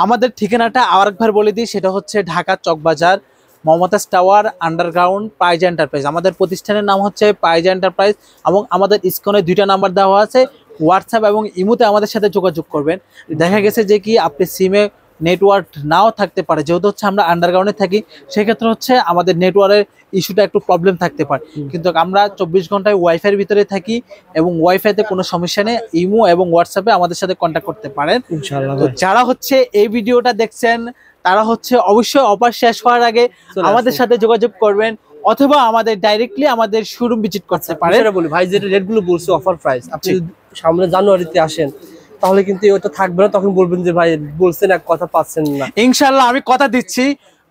আমাদের ঠিকানাটা আরেকবার বলে দিই, সেটা হচ্ছে ঢাকা চকবাজার, মমতাজ টাওয়ার, আন্ডারগ্রাউন্ড, পাইজ এন্টারপ্রাইজ। আমাদের প্রতিষ্ঠানের নাম হচ্ছে পাইজ এন্টারপ্রাইজ, এবং আমাদের স্ক্রিনে 2টা নাম্বার দেওয়া আছে, হোয়াটসঅ্যাপ এবং ইমোতে আমাদের সাথে যোগাযোগ করবেন। দেখা গেছে যে কি আপনি সিমে নেটওয়ার্ক নাও থাকতে পারে, যেহেতু হচ্ছে আমরা আন্ডারগ্রাউন্ডে থাকি, সেক্ষেত্রে হচ্ছে আমাদের নেটওয়ার্কের ইস্যুটা একটু প্রবলেম থাকতে পারে, কিন্তু আমরা 24 ঘন্টায় ওয়াইফাইয়ের ভিতরে থাকি, এবং ওয়াইফাইতে কোনো সমস্যা নেই। ইমো এবং হোয়াটসঅ্যাপে আমাদের সাথে কন্ট্যাক্ট করতে পারেন ইনশাআল্লাহ। তো যারা হচ্ছে এই ভিডিওটা দেখছেন, তারা হচ্ছে অবশ্যই অফার শেষ হওয়ার আগে আমাদের সাথে যোগাযোগ করবেন, অথবা আমাদের ডাইরেক্টলি আমাদের শোরুম ভিজিট করতে পারেন। বলি ভাই, যে রেটগুলো বলছে অফার প্রাইস, আপনি সামনে জানুয়ারিতে আসেন, তাহলে কিন্তু ওটা থাকবে না, তখন বলবেন যে ভাই বলছেন এক কথা পাচ্ছেন না। ইনশাআল্লাহ আমি কথা দিচ্ছি,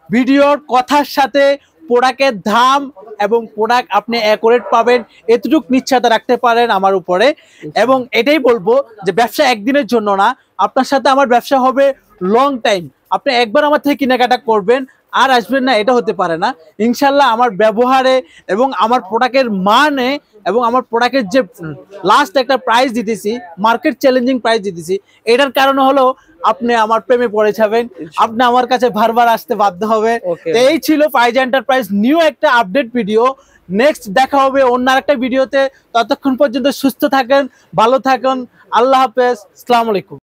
ভিডিওর কথার সাথে প্রোডাক্টের দাম এবং প্রোডাক্ট আপনি অ্যাকুরেট পাবেন, এতটুকু নিশ্চয়তা রাখতে পারেন আমার উপরে। এবং এটাই বলবো যে ব্যবসা একদিনের জন্য না, আপনার সাথে আমার ব্যবসা হবে লং টাইম। আপনি একবার আমার থেকে কেনাকাটা করবেন আর আসবেন না, এটা হতে পারে না। ইনশাল্লাহ আমার ব্যবহারে এবং আমার প্রোডাক্টের মানে এবং আমার প্রোডাক্টের যে লাস্ট একটা প্রাইস দিতেছি, মার্কেট চ্যালেঞ্জিং প্রাইস দিতেছি, এটার কারণ হলো আপনি আমার প্রেমে পড়ে যাবেন, আপনি আমার কাছে বারবার আসতে বাধ্য হবে। এই ছিল পাইজ এন্টারপ্রাইজ নিউ একটা আপডেট ভিডিও। নেক্সট দেখা হবে অন্য একটা ভিডিওতে। ততক্ষণ পর্যন্ত সুস্থ থাকেন, ভালো থাকেন, আল্লাহ হাফেজ, আসসালামু আলাইকুম।